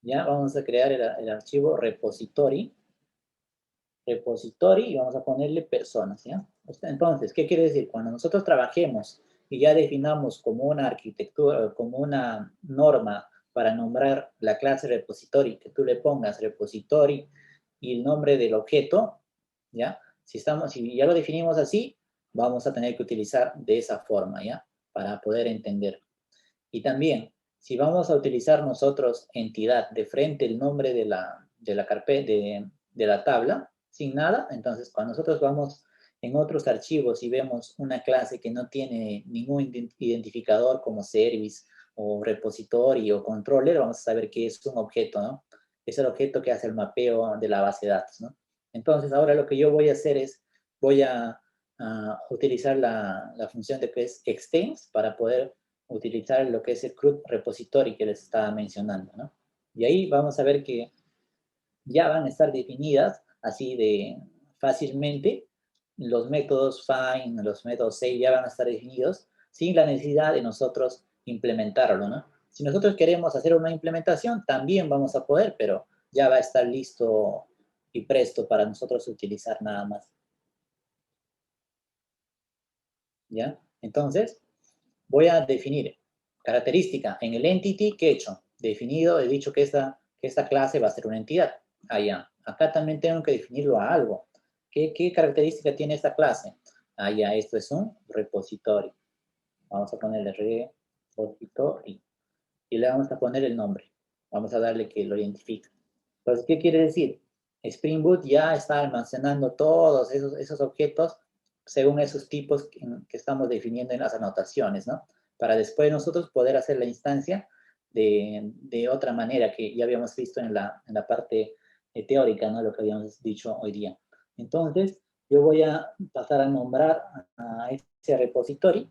¿ya? Vamos a crear el archivo Repository, y vamos a ponerle personas, ¿ya? Entonces, ¿qué quiere decir? Cuando nosotros trabajemos y ya definamos como una arquitectura, como una norma para nombrar la clase repository, que tú le pongas repository y el nombre del objeto, ¿ya? Si ya lo definimos así, vamos a tener que utilizar de esa forma, ¿ya? Para poder entender. Y también, si vamos a utilizar nosotros entidad de frente el nombre de la carpeta, de la tabla, sin nada, entonces cuando nosotros vamos en otros archivos y vemos una clase que no tiene ningún identificador como service o repository o controller, vamos a saber que es un objeto, ¿no? Es el objeto que hace el mapeo de la base de datos, ¿no? Entonces ahora lo que yo voy a hacer es, voy a utilizar la función de que es extends para poder utilizar lo que es el CRUD repository que les estaba mencionando, ¿no? Y ahí vamos a ver que ya van a estar definidas así de fácilmente los métodos find, los métodos save ya van a estar definidos sin la necesidad de nosotros implementarlo, ¿no? Si nosotros queremos hacer una implementación, también vamos a poder, pero ya va a estar listo y presto para nosotros utilizar nada más. ¿Ya? Entonces, voy a definir característica en el entity que he hecho. Definido, he dicho que esta clase va a ser una entidad. Allá. Acá también tengo que definirlo a algo. ¿Qué característica tiene esta clase? Allá, esto es un repositorio. Vamos a ponerle repository. Y le vamos a poner el nombre. Vamos a darle que lo identifique. Entonces, ¿qué quiere decir? Spring Boot ya está almacenando todos esos objetos según esos tipos que estamos definiendo en las anotaciones, ¿no? Para después nosotros poder hacer la instancia de otra manera que ya habíamos visto en la parte teórica, ¿no? Lo que habíamos dicho hoy día. Entonces, yo voy a pasar a nombrar a ese repository.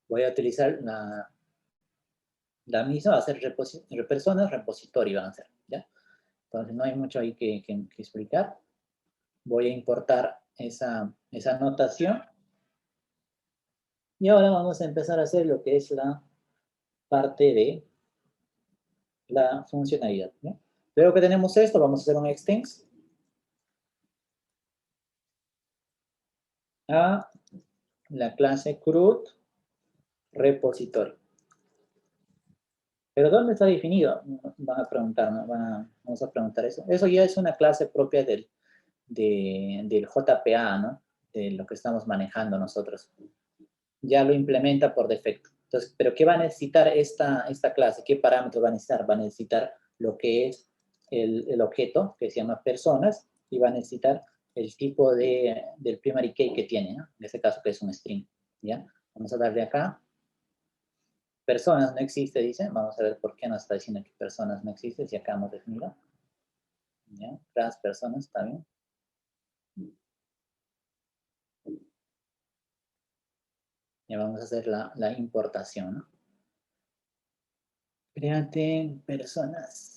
Voy a utilizar la misma, va a ser personas, repository van a ser, ¿ya? Entonces no hay mucho ahí que explicar. Voy a importar esa notación. Y ahora vamos a empezar a hacer lo que es la parte de la funcionalidad, ¿no? Luego que tenemos esto, vamos a hacer un extends a la clase CRUD repository. ¿Pero dónde está definido? Van a preguntar, ¿no? Vamos a preguntar eso. Eso ya es una clase propia del JPA, ¿no? De lo que estamos manejando nosotros. Ya lo implementa por defecto. Entonces, ¿pero qué va a necesitar esta clase? ¿Qué parámetros va a necesitar? Va a necesitar lo que es el objeto, que se llama personas, y va a necesitar el tipo del primary key que tiene, ¿no? En este caso que es un string, ¿ya? Vamos a darle acá. Personas no existe, dice. Vamos a ver por qué nos está diciendo que personas no existe, si acá hemos definido. ¿Ya? Las personas, está bien. Ya vamos a hacer la importación, ¿no? Créate personas.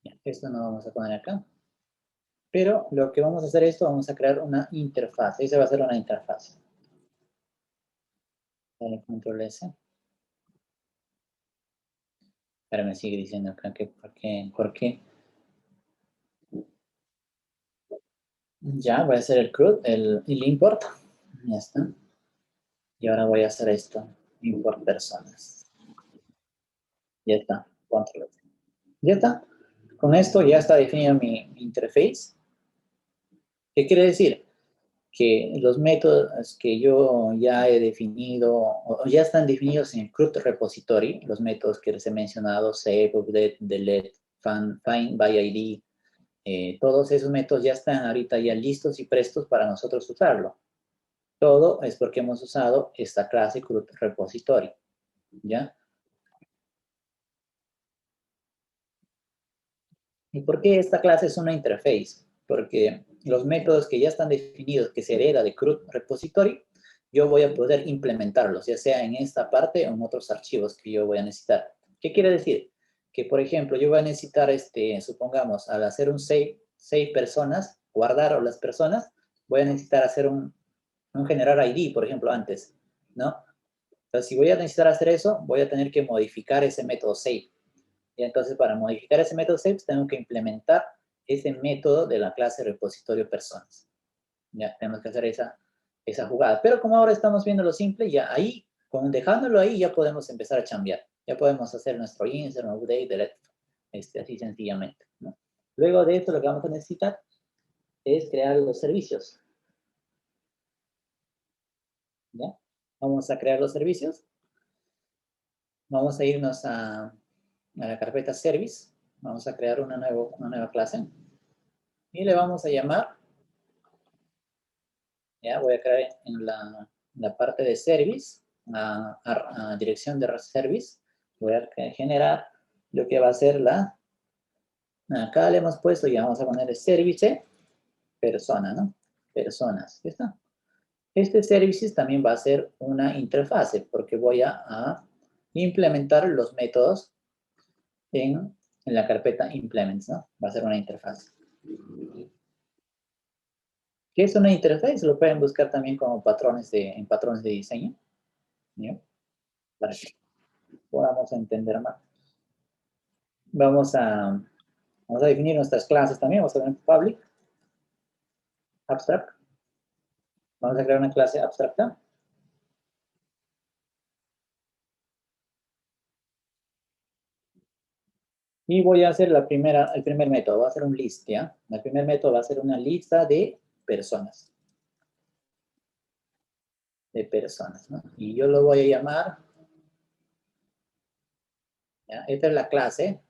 Ya, esto no vamos a poner acá. Pero lo que vamos a hacer esto, vamos a crear una interfaz. Esa va a ser una interfaz. Dale control S. Ahora me sigue diciendo acá que por qué. Ya, voy a hacer el CRUD, el import. Ya está. Y ahora voy a hacer esto. Import personas. Ya está. Control S. Ya está. Con esto ya está definido mi interface. ¿Qué quiere decir? Que los métodos que yo ya he definido, o ya están definidos en el CRUD repository, los métodos que les he mencionado, save, update, delete, find by ID, todos esos métodos ya están ahorita ya listos y prestos para nosotros usarlo. Todo es porque hemos usado esta clase CRUD repository, ¿ya? ¿Y por qué esta clase es una interface? Porque los métodos que ya están definidos, que se hereda de CRUD repository, yo voy a poder implementarlos, ya sea en esta parte o en otros archivos que yo voy a necesitar. ¿Qué quiere decir? Que, por ejemplo, yo voy a necesitar, supongamos, al hacer un save personas, guardar a las personas, voy a necesitar hacer un generar ID, por ejemplo, antes, ¿no? Entonces, si voy a necesitar hacer eso, voy a tener que modificar ese método save. Y entonces, para modificar ese método save, tengo que implementar ese método de la clase repositorio personas. Ya, tenemos que hacer esa jugada. Pero como ahora estamos viendo lo simple, ya ahí, dejándolo ahí, ya podemos empezar a cambiar. Ya podemos hacer nuestro insert, update, delete, así sencillamente, ¿no? Luego de esto, lo que vamos a necesitar es crear los servicios. ¿Ya? Vamos a crear los servicios. Vamos a irnos a la carpeta service. Vamos a crear una nueva clase. Y le vamos a llamar, ya voy a crear en la parte de service, a dirección de service, voy a generar lo que va a ser acá le hemos puesto, ya vamos a poner el service, persona, ¿no? Personas, ¿ya está? Este services también va a ser una interfase, porque voy a implementar los métodos en la carpeta implements, ¿no? Va a ser una interfase. ¿Qué es una interfaz? Lo pueden buscar también como en patrones de diseño, ¿no? Para que podamos entender más. Vamos a definir nuestras clases también. Vamos a ver public, abstract. Vamos a crear una clase abstracta. Y voy a hacer el primer método, va a ser un list, ¿ya? El primer método va a ser una lista de personas. ¿No? Y yo lo voy a llamar, ¿ya? Esta es la clase.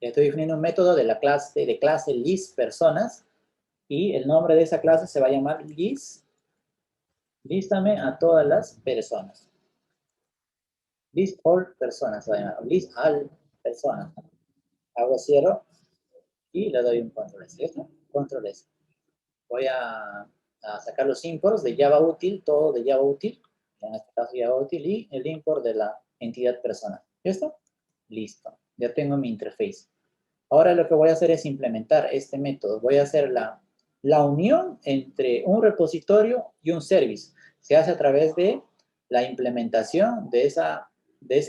Ya estoy definiendo un método de clase list personas. Y el nombre de esa clase se va a llamar lístame a todas las personas. List all personas se va a llamar, list all personas. Hago cierro y le doy un control S, ¿listo? Control S. Voy a sacar los imports de Java útil, todo de Java útil, en este caso Java útil, y el import de la entidad persona. ¿Listo? Listo. Ya tengo mi interface. Ahora lo que voy a hacer es implementar este método. Voy a hacer la unión entre un repositorio y un service. Se hace a través de la implementación de esa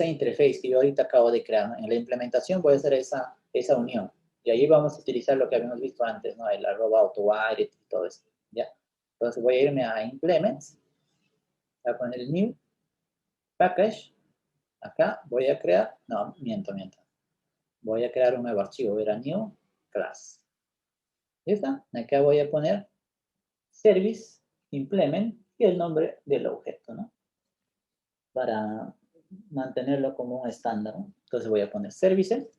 interface que yo ahorita acabo de crear. En la implementación voy a hacer esa unión. Y ahí vamos a utilizar lo que habíamos visto antes, ¿no? El @autowire y todo eso, ¿ya? Entonces voy a irme a Implements, voy a poner el New Package. Acá voy a crear, no, miento. Voy a crear un nuevo archivo, era New Class. ¿Listo? Acá voy a poner Service Implement y el nombre del objeto, ¿no? Para mantenerlo como un estándar, ¿no? Entonces voy a poner Services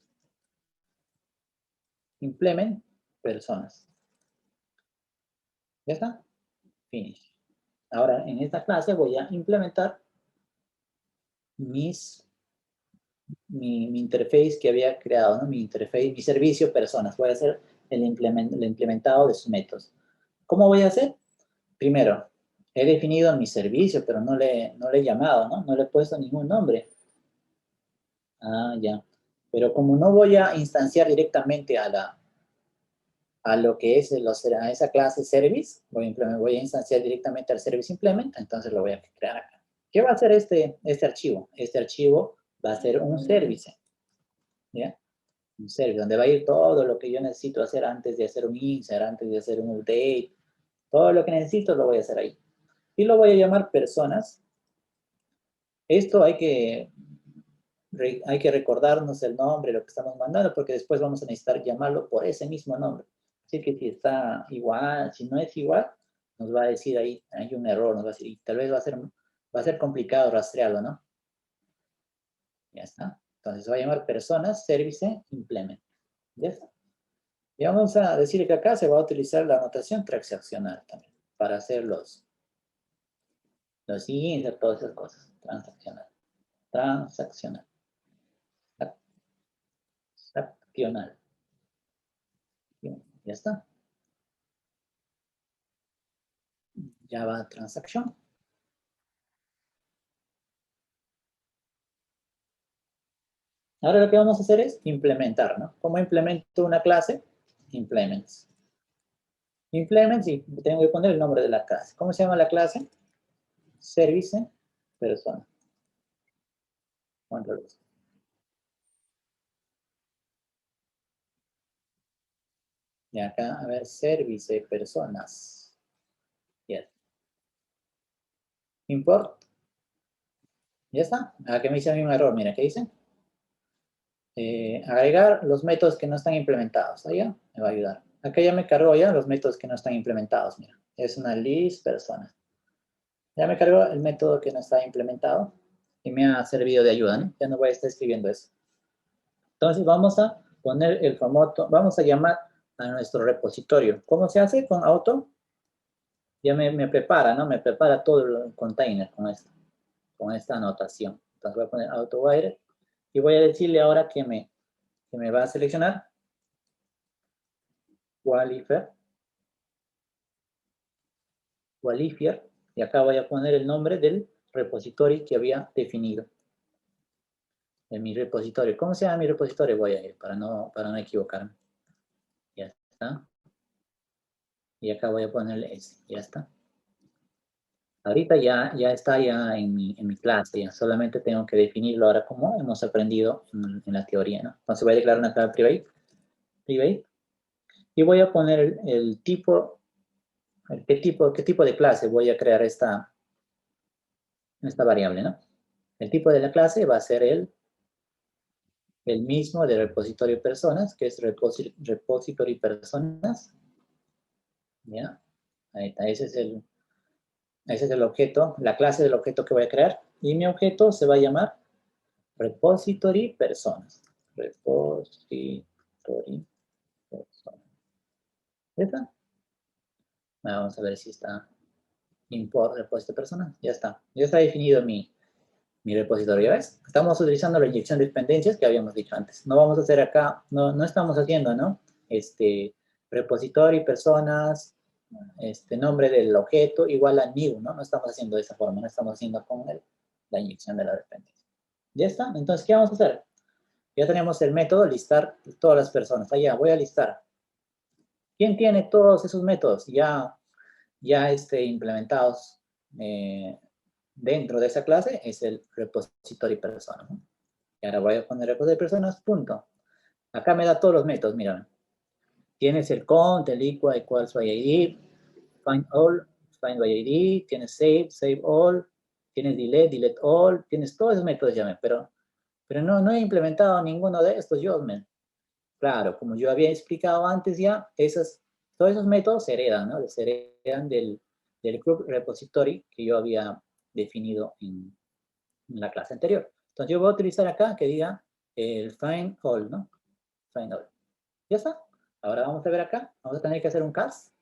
Implement Personas. ¿Ya está? Finish. Ahora, en esta clase voy a implementar mi interface que había creado, ¿no? Mi servicio personas. Voy a hacer el implementado de sus métodos. ¿Cómo voy a hacer? Primero, he definido mi servicio, pero no le he llamado, ¿no? No le he puesto ningún nombre. Ah, ya. Pero como no voy a instanciar directamente a lo que es a esa clase service, voy a instanciar directamente al service implement, entonces lo voy a crear acá. ¿Qué va a hacer este archivo? Este archivo va a ser un service, ¿ya? Un service, donde va a ir todo lo que yo necesito hacer antes de hacer un insert, antes de hacer un update, todo lo que necesito lo voy a hacer ahí. Y lo voy a llamar personas. Esto hay que recordarnos el nombre, lo que estamos mandando, porque después vamos a necesitar llamarlo por ese mismo nombre. Así que si está igual, si no es igual, nos va a decir ahí, hay un error, nos va a decir, y tal vez va a ser complicado rastrearlo, ¿no? Ya está. Entonces se va a llamar personas, service, implement. ¿Ya está? Y vamos a decir que acá se va a utilizar la notación transaccional también, para hacer los insert, todas esas cosas. Transaccional. Ya está. Java Transaction. Ahora lo que vamos a hacer es implementar, ¿no? ¿Cómo implemento una clase? Implements. Implements y tengo que poner el nombre de la clase. ¿Cómo se llama la clase? Service Persona. Control S. Y acá, a ver, service de personas. Yes. Import. Ya está. Aquí me dice a mí un error. Mira, ¿qué dice? Agregar los métodos que no están implementados. Ahí ya me va a ayudar. Acá ya me cargó ya los métodos que no están implementados. Mira, es una list personas. Ya me cargó el método que no está implementado y me ha servido de ayuda, ¿no? Ya no voy a estar escribiendo eso. Entonces vamos a poner el famoso, vamos a llamar a nuestro repositorio. ¿Cómo se hace con auto? Ya me prepara, ¿no? Me prepara todo el container con esta anotación. Entonces voy a poner AutoWire y voy a decirle ahora que me va a seleccionar Qualifier, y acá voy a poner el nombre del repositorio que había definido. En mi repositorio. ¿Cómo se llama mi repositorio? Voy a ir para no equivocarme. Ya está. Y acá voy a ponerle ese. Ya está. Ahorita ya está ya en mi clase. Ya solamente tengo que definirlo ahora como hemos aprendido en la teoría, ¿no? Entonces voy a declarar una clave private. Y voy a poner el tipo, qué tipo de clase voy a crear esta variable, ¿no? El tipo de la clase va a ser el mismo del repositorio personas, que es repository personas. ¿Ya? Ahí está, ese es el objeto, la clase del objeto que voy a crear. Y mi objeto se va a llamar repository personas. Repository personas. ¿Ya está? Vamos a ver si está import repository personas. Ya está. Ya está definido mi repositorio. ¿Ya ves? Estamos utilizando la inyección de dependencias que habíamos dicho antes. No vamos a hacer acá, no estamos haciendo, ¿no? Repository personas, nombre del objeto igual a new, ¿no? No estamos haciendo de esa forma, no estamos haciendo con la inyección de la dependencia. ¿Ya está? Entonces, ¿qué vamos a hacer? Ya tenemos el método listar todas las personas. Allá, voy a listar. ¿Quién tiene todos esos métodos ya implementados dentro de esa clase? Es el repository persona, ¿no? Y ahora voy a poner repository personas, punto. Acá me da todos los métodos, mira. Tienes el count, el equals by ID, find all, find by ID, tienes save all, tienes delete all, tienes todos esos métodos ya, pero no he implementado ninguno de estos yo, Claro, como yo había explicado antes ya, todos esos métodos se heredan, ¿no? Se heredan del group repository que yo había definido en la clase anterior. Entonces yo voy a utilizar acá que diga el find all, ¿no? Find all. Ya está. Ahora vamos a ver acá. Vamos a tener que hacer un cast.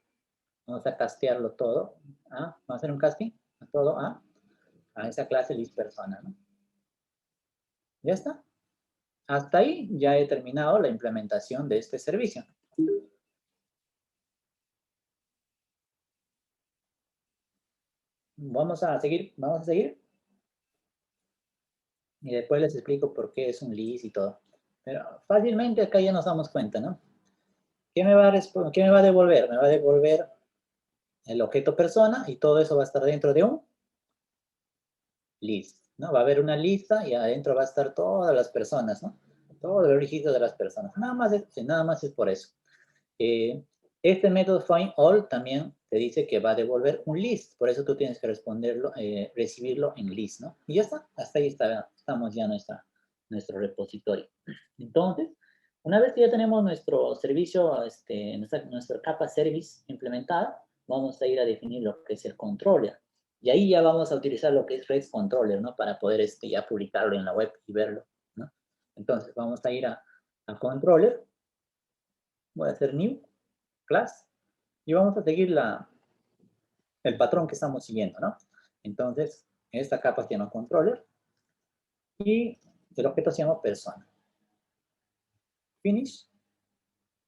Vamos a castearlo todo. Vamos a hacer un casting a todo a esa clase list persona, ¿no? Ya está. Hasta ahí ya he terminado la implementación de este servicio. Vamos a seguir. Y después les explico por qué es un list y todo. Pero fácilmente acá ya nos damos cuenta, ¿no? ¿Qué me va a devolver? Me va a devolver el objeto persona y todo eso va a estar dentro de un list, ¿no? Va a haber una lista y adentro va a estar todas las personas, ¿no? Todo el registro de las personas. Nada más es por eso. Este método findAll también te dice que va a devolver un list, por eso tú tienes que recibirlo en list, ¿no? Y ya está, hasta ahí estamos ya nuestro repositorio. Entonces, una vez que ya tenemos nuestro servicio, nuestra capa service implementada, vamos a ir a definir lo que es el controller. Y ahí ya vamos a utilizar lo que es REST Controller, ¿no? Para poder ya publicarlo en la web y verlo, ¿no? Entonces, vamos a ir a Controller. Voy a hacer New Class. Y vamos a seguir el patrón que estamos siguiendo, ¿no? Entonces, esta capa se llama Controller. Y el objeto se llama Persona. Finish.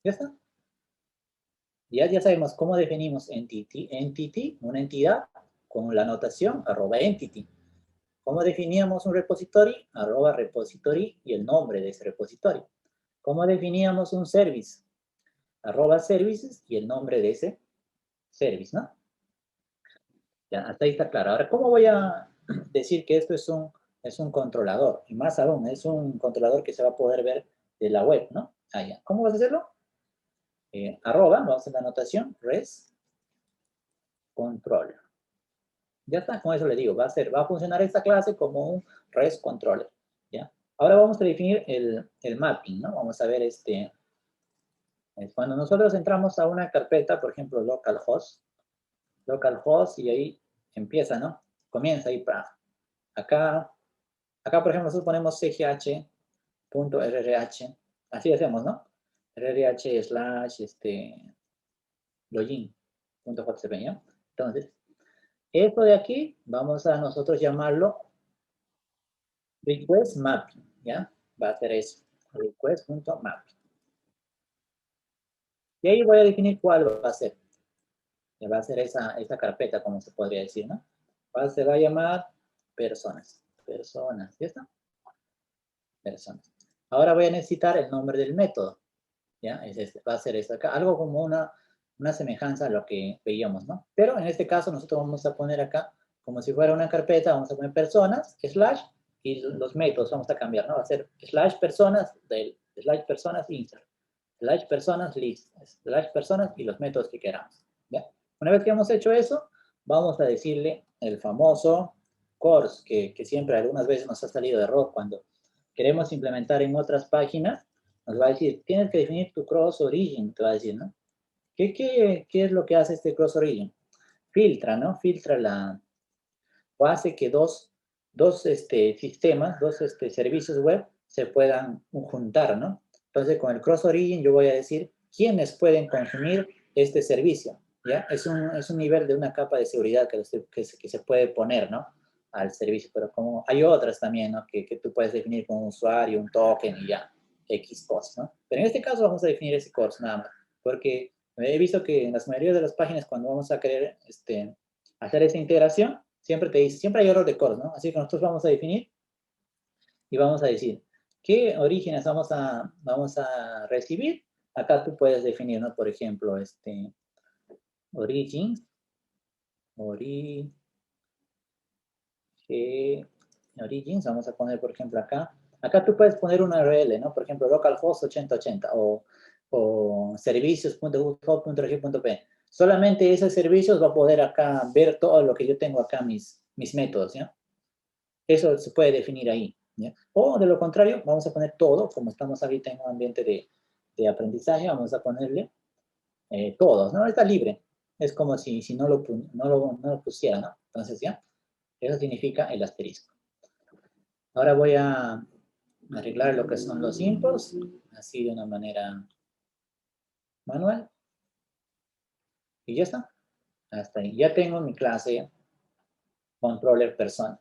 Ya está. Ya sabemos cómo definimos entity, una entidad, con la anotación @entity. ¿Cómo definíamos un repository? @repository y el nombre de ese repository. ¿Cómo definíamos un service? @services y el nombre de ese service, ¿no? Ya, hasta ahí está claro. Ahora, ¿cómo voy a decir que esto es un Es un controlador. Y más aún, es un controlador que se va a poder ver de la web, ¿no? Allá. ¿Cómo vas a hacerlo? Arroba, vamos a hacer la anotación, res controller. Ya está, con eso le digo, va a funcionar esta clase como un res controller, ¿ya? Ahora vamos a definir el mapping, ¿no? Vamos a ver cuando nosotros entramos a una carpeta, por ejemplo, localhost, y ahí empieza, ¿no? Comienza ahí para acá, por ejemplo, nosotros ponemos cgh.rrh, así hacemos, ¿no? rrh slash, login.jpg, ¿ya? Entonces, esto de aquí, vamos a nosotros llamarlo request mapping, ¿ya? Va a ser eso, request.mapping. Y ahí voy a definir cuál va a ser. Que va a ser esa carpeta, como se podría decir, ¿no? Se va a llamar personas. Personas, ¿ya está? Personas. Ahora voy a necesitar el nombre del método, ¿ya? Va a ser esto acá, algo como una semejanza a lo que veíamos, ¿no? Pero en este caso nosotros vamos a poner acá, como si fuera una carpeta, vamos a poner personas, slash, y los métodos vamos a cambiar, ¿no? Va a ser slash personas, slash personas insert, slash personas list, slash personas y los métodos que queramos, ¿ya? Una vez que hemos hecho eso, vamos a decirle el famoso course, que siempre algunas veces nos ha salido de error cuando queremos implementar en otras páginas, nos va a decir, tienes que definir tu cross origin, te va a decir, ¿no? ¿Qué es lo que hace este cross origin? Filtra, ¿no? O hace que dos sistemas, dos servicios web se puedan juntar, ¿no? Entonces, con el cross origin yo voy a decir quiénes pueden consumir este servicio, ¿ya? Es un nivel de una capa de seguridad que se puede poner, ¿no? Al servicio, pero como hay otras también, ¿no? Que tú puedes definir con un usuario, un token y ya, X cosas, ¿no? Pero en este caso vamos a definir ese course nada más, porque he visto que en las mayorías de las páginas cuando vamos a querer hacer esa integración, siempre te dice, siempre hay error de course, ¿no? Así que nosotros vamos a definir y vamos a decir qué orígenes vamos a recibir. Acá tú puedes definir, ¿no? Por ejemplo, origins, origins, vamos a poner, por ejemplo, acá. Acá tú puedes poner una URL, ¿no? Por ejemplo, localhost 8080 o servicios.hub.rg.p. Solamente esos servicios va a poder acá ver todo lo que yo tengo acá, mis métodos, ¿ya? Eso se puede definir ahí, ¿ya? O de lo contrario, vamos a poner todo, como estamos ahorita en un ambiente de aprendizaje, vamos a ponerle todos, ¿no? Está libre. Es como si no lo pusiera, ¿no? Entonces, ¿ya? Eso significa el asterisco. Ahora voy a arreglar lo que son los imports, así de una manera manual. Y ya está. Hasta ahí. Ya tengo mi clase controller persona.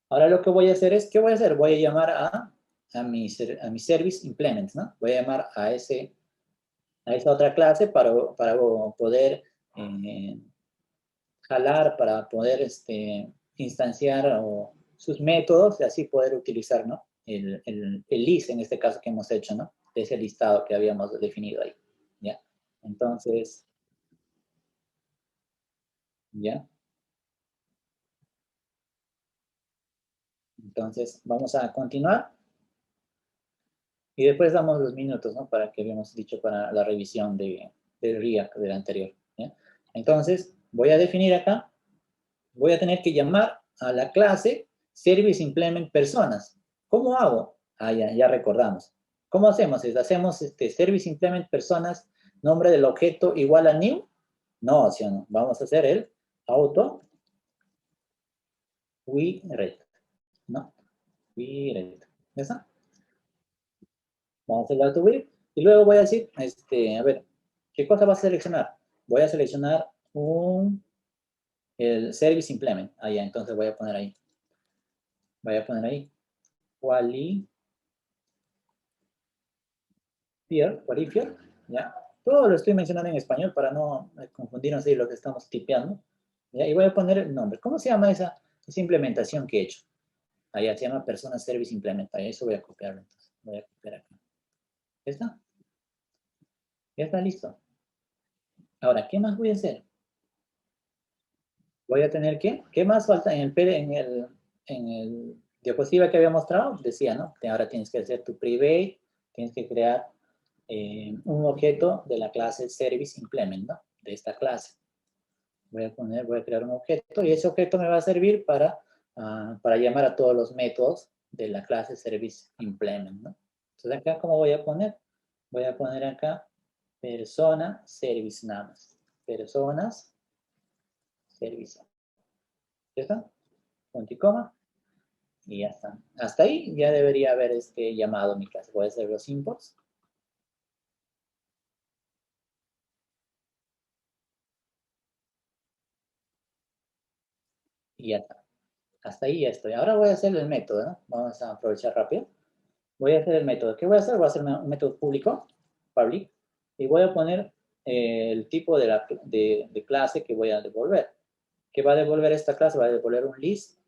Ahora lo que voy a hacer es, ¿qué voy a hacer? Voy a llamar a mi service implements, ¿no? Voy a llamar a esa otra clase para poder jalar, para poder instanciar sus métodos y así poder utilizar, ¿no? El list, en este caso que hemos hecho, ¿no? De ese listado que habíamos definido ahí, ¿ya? Entonces, ¿ya? Entonces, vamos a continuar y después damos los minutos, ¿no? Para que habíamos dicho para la revisión de React del anterior, ¿ya? Entonces, voy a definir acá, voy a tener que llamar a la clase Service Implement Personas. ¿Cómo hago? Ah, ya recordamos. ¿Cómo hacemos? Hacemos Service Implement Personas, nombre del objeto igual a new. No, ¿sí o no? Vamos a hacer el auto we read, ¿no? We read. ¿Ya está? Vamos a hacer el auto we y luego voy a decir, a ver, ¿qué cosa va a seleccionar? Voy a seleccionar el Service Implement. Ah, ya, entonces voy a poner ahí. Voy a poner ahí. Qualifier, ¿ya? Todo lo estoy mencionando en español para no confundirnos ahí lo que estamos tipeando, ¿ya? Y voy a poner el nombre. ¿Cómo se llama esa implementación que he hecho? Allá se llama Persona Service Implement. Ahí eso voy a copiarlo entonces. Voy a copiar acá. ¿Ya está? Ya está listo. Ahora, ¿qué más voy a hacer? Voy a tener que, ¿qué más falta en el diapositiva que había mostrado, decía, ¿no? Que ahora tienes que hacer tu private, tienes que crear un objeto de la clase service implement, ¿no? De esta clase. Voy a crear un objeto y ese objeto me va a servir para llamar a todos los métodos de la clase service implement, ¿no? Entonces acá, ¿cómo voy a poner? Voy a poner acá persona service nada más. Personas service. ¿Ya está? Punto y coma. Y ya está. Hasta ahí ya debería haber llamado mi clase. Voy a hacer los imports. Y ya está. Hasta ahí ya estoy. Ahora voy a hacer el método, ¿no? Vamos a aprovechar rápido. Voy a hacer el método. ¿Qué voy a hacer? Voy a hacer un método público, public, y voy a poner el tipo de clase que voy a devolver. ¿Qué va a devolver esta clase? Va a devolver un list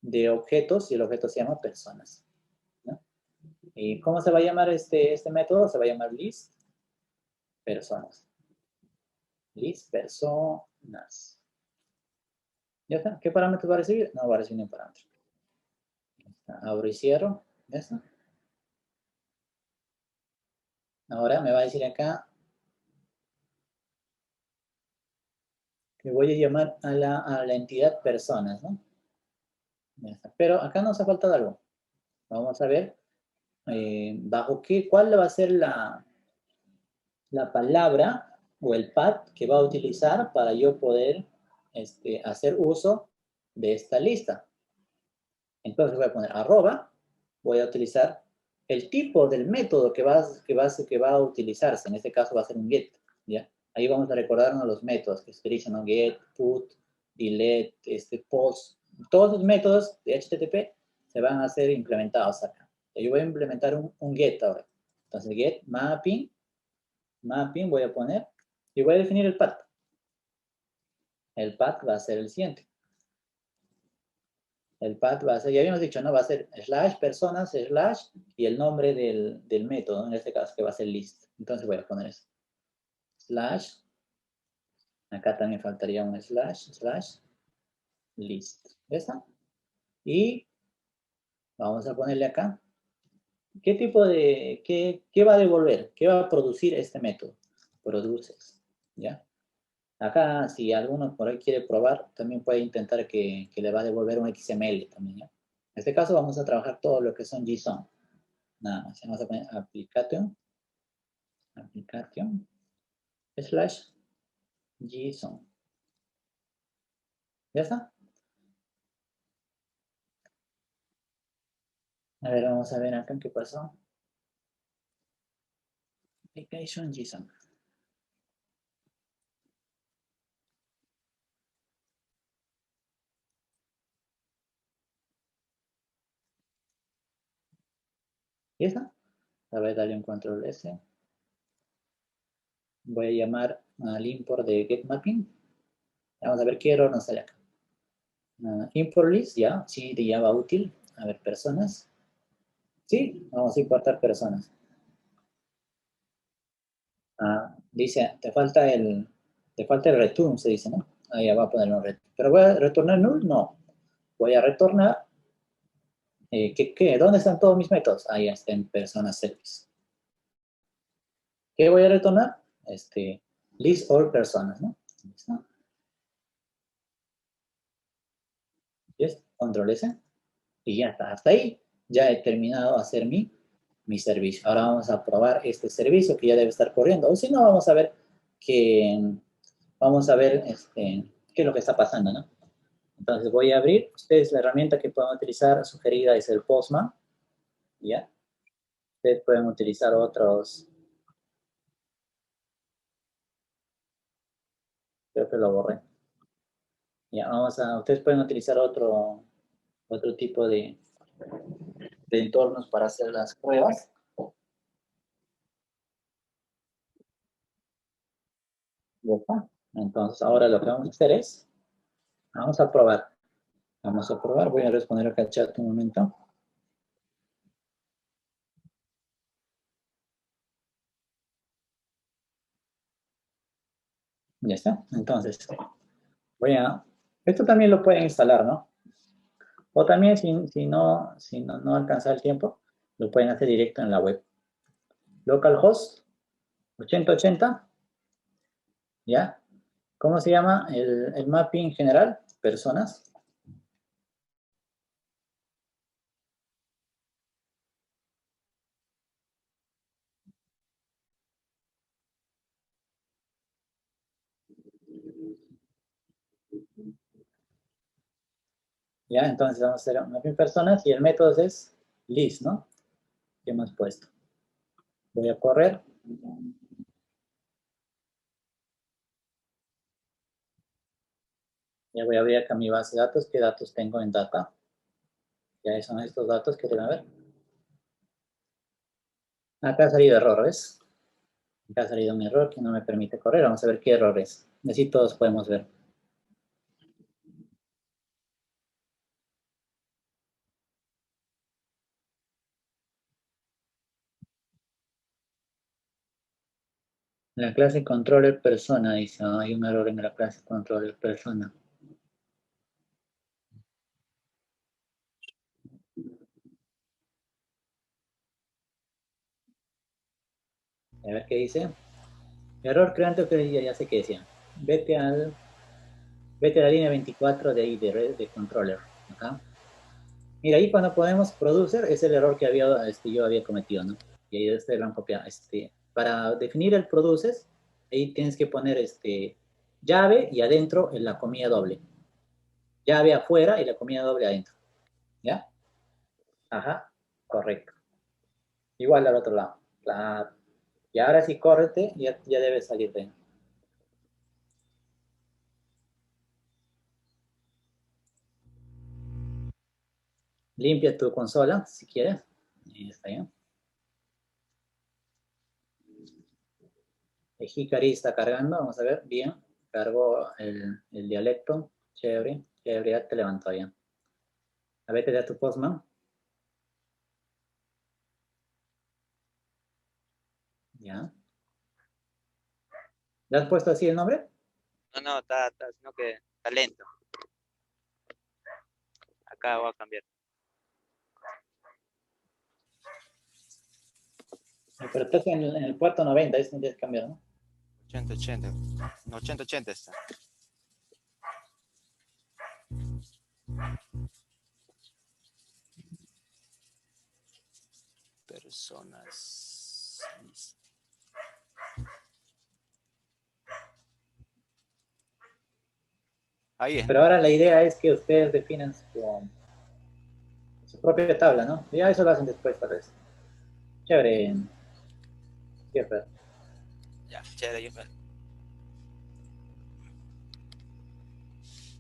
de objetos y el objeto se llama personas, ¿no? ¿Y cómo se va a llamar este método? Se va a llamar list personas. List personas. ¿Ya está? ¿Qué parámetros va a recibir? No va a recibir ningún parámetro. Abro y cierro. ¿Ya está? Ahora me va a decir acá que voy a llamar a la entidad personas, ¿no? Ya está. Pero acá nos ha faltado algo. Vamos a ver cuál va a ser la palabra o el pad que va a utilizar para yo poder hacer uso de esta lista. Entonces voy a poner arroba, voy a utilizar el tipo del método que va a utilizarse. En este caso va a ser un get, ¿ya? Ahí vamos a recordarnos los métodos que se utilizan, ¿no? Get, put, delete, post. Todos los métodos de HTTP se van a ser implementados acá. Yo voy a implementar un get ahora. Entonces get mapping voy a poner y voy a definir el path. El path va a ser el siguiente. El path va a ser, ya habíamos dicho, ¿no? Va a ser slash personas, slash y el nombre del método, en este caso que va a ser list. Entonces voy a poner eso. Slash, acá también faltaría un slash, list. ¿Ya está? Y vamos a ponerle acá. ¿Qué va a devolver? ¿Qué va a producir este método? Produces, ¿ya? Acá, si alguno por ahí quiere probar, también puede intentar que le va a devolver un XML también, ¿ya? En este caso vamos a trabajar todo lo que son JSON. Nada más. Vamos a poner application, slash JSON. ¿Ya está? A ver, vamos a ver acá qué pasó. Application JSON. ¿Ya está? A ver, dale un control S. Voy a llamar al import de getMapping. Vamos a ver qué error nos sale acá. Import list, ya, sí, de Java útil. A ver, personas. Sí, vamos a importar personas. Dice, te falta el return, se dice, ¿no? Ahí ya va a poner un return. ¿Pero voy a retornar null? No. Voy a retornar, ¿dónde están todos mis métodos? Ahí está en personas service. ¿Qué voy a retornar? List all personas, ¿no? ¿Listo? ¿Yes? Control S. Y ya está. Hasta ahí ya he terminado de hacer mi servicio. Ahora vamos a probar este servicio que ya debe estar corriendo. O si no, vamos a ver qué es lo que está pasando, ¿no? Entonces voy a abrir. Ustedes la herramienta que pueden utilizar sugerida es el Postman, ¿ya? Ustedes pueden utilizar otros. Creo que lo borré. Ya, ustedes pueden utilizar otro tipo de entornos para hacer las pruebas. ¿Ya? Entonces ahora lo que vamos a hacer es, vamos a probar. Vamos a probar, voy a responder acá al chat un momento. Ya está. Entonces, esto también lo pueden instalar, ¿no? O también si no alcanza el tiempo, lo pueden hacer directo en la web. Localhost 8080, ¿ya? ¿Cómo se llama el mapping general? Personas. ¿Ya? Entonces vamos a hacer un mapping personas y el método es list, ¿no? ¿Qué hemos puesto? Voy a correr. Ya voy a abrir acá mi base de datos. ¿Qué datos tengo en data? Ya son estos datos que deben ver. Acá ha salido error, ¿ves? Acá ha salido un error que no me permite correr. Vamos a ver qué error es. Así todos podemos ver. La clase controller persona, dice. Hay un error en la clase controller persona. A ver qué dice. Error creante que ya sé qué decía. Vete a la línea 24 de ahí, de red de controller. Acá. Mira, ahí cuando ponemos producer es el error que yo había cometido, ¿no? Y ahí lo han copiado. Para definir el produces, ahí tienes que poner llave y adentro en la comilla doble. Llave afuera y la comilla doble adentro. ¿Ya? Ajá, correcto. Igual al otro lado. Claro. Y ahora sí, córrete, ya debe salir de. Limpia tu consola, si quieres. Ahí está ya. El Hikari está cargando, vamos a ver, bien. Cargó el dialecto, chévere, chévere, ya te levantó ya. A ver, te da tu Postman. Ya. ¿Le has puesto así el nombre? No, no, sino que está lento. Acá voy a cambiar. Pero estás en el puerto 90, eso no tienes que cambiar, ¿no? 80-80. No, 80-80 está. Personas. Ahí es. Pero ahora la idea es que ustedes definan su propia tabla, ¿no? Ya eso lo hacen después, tal vez. Chévere, Jeffer. Ya, chévere,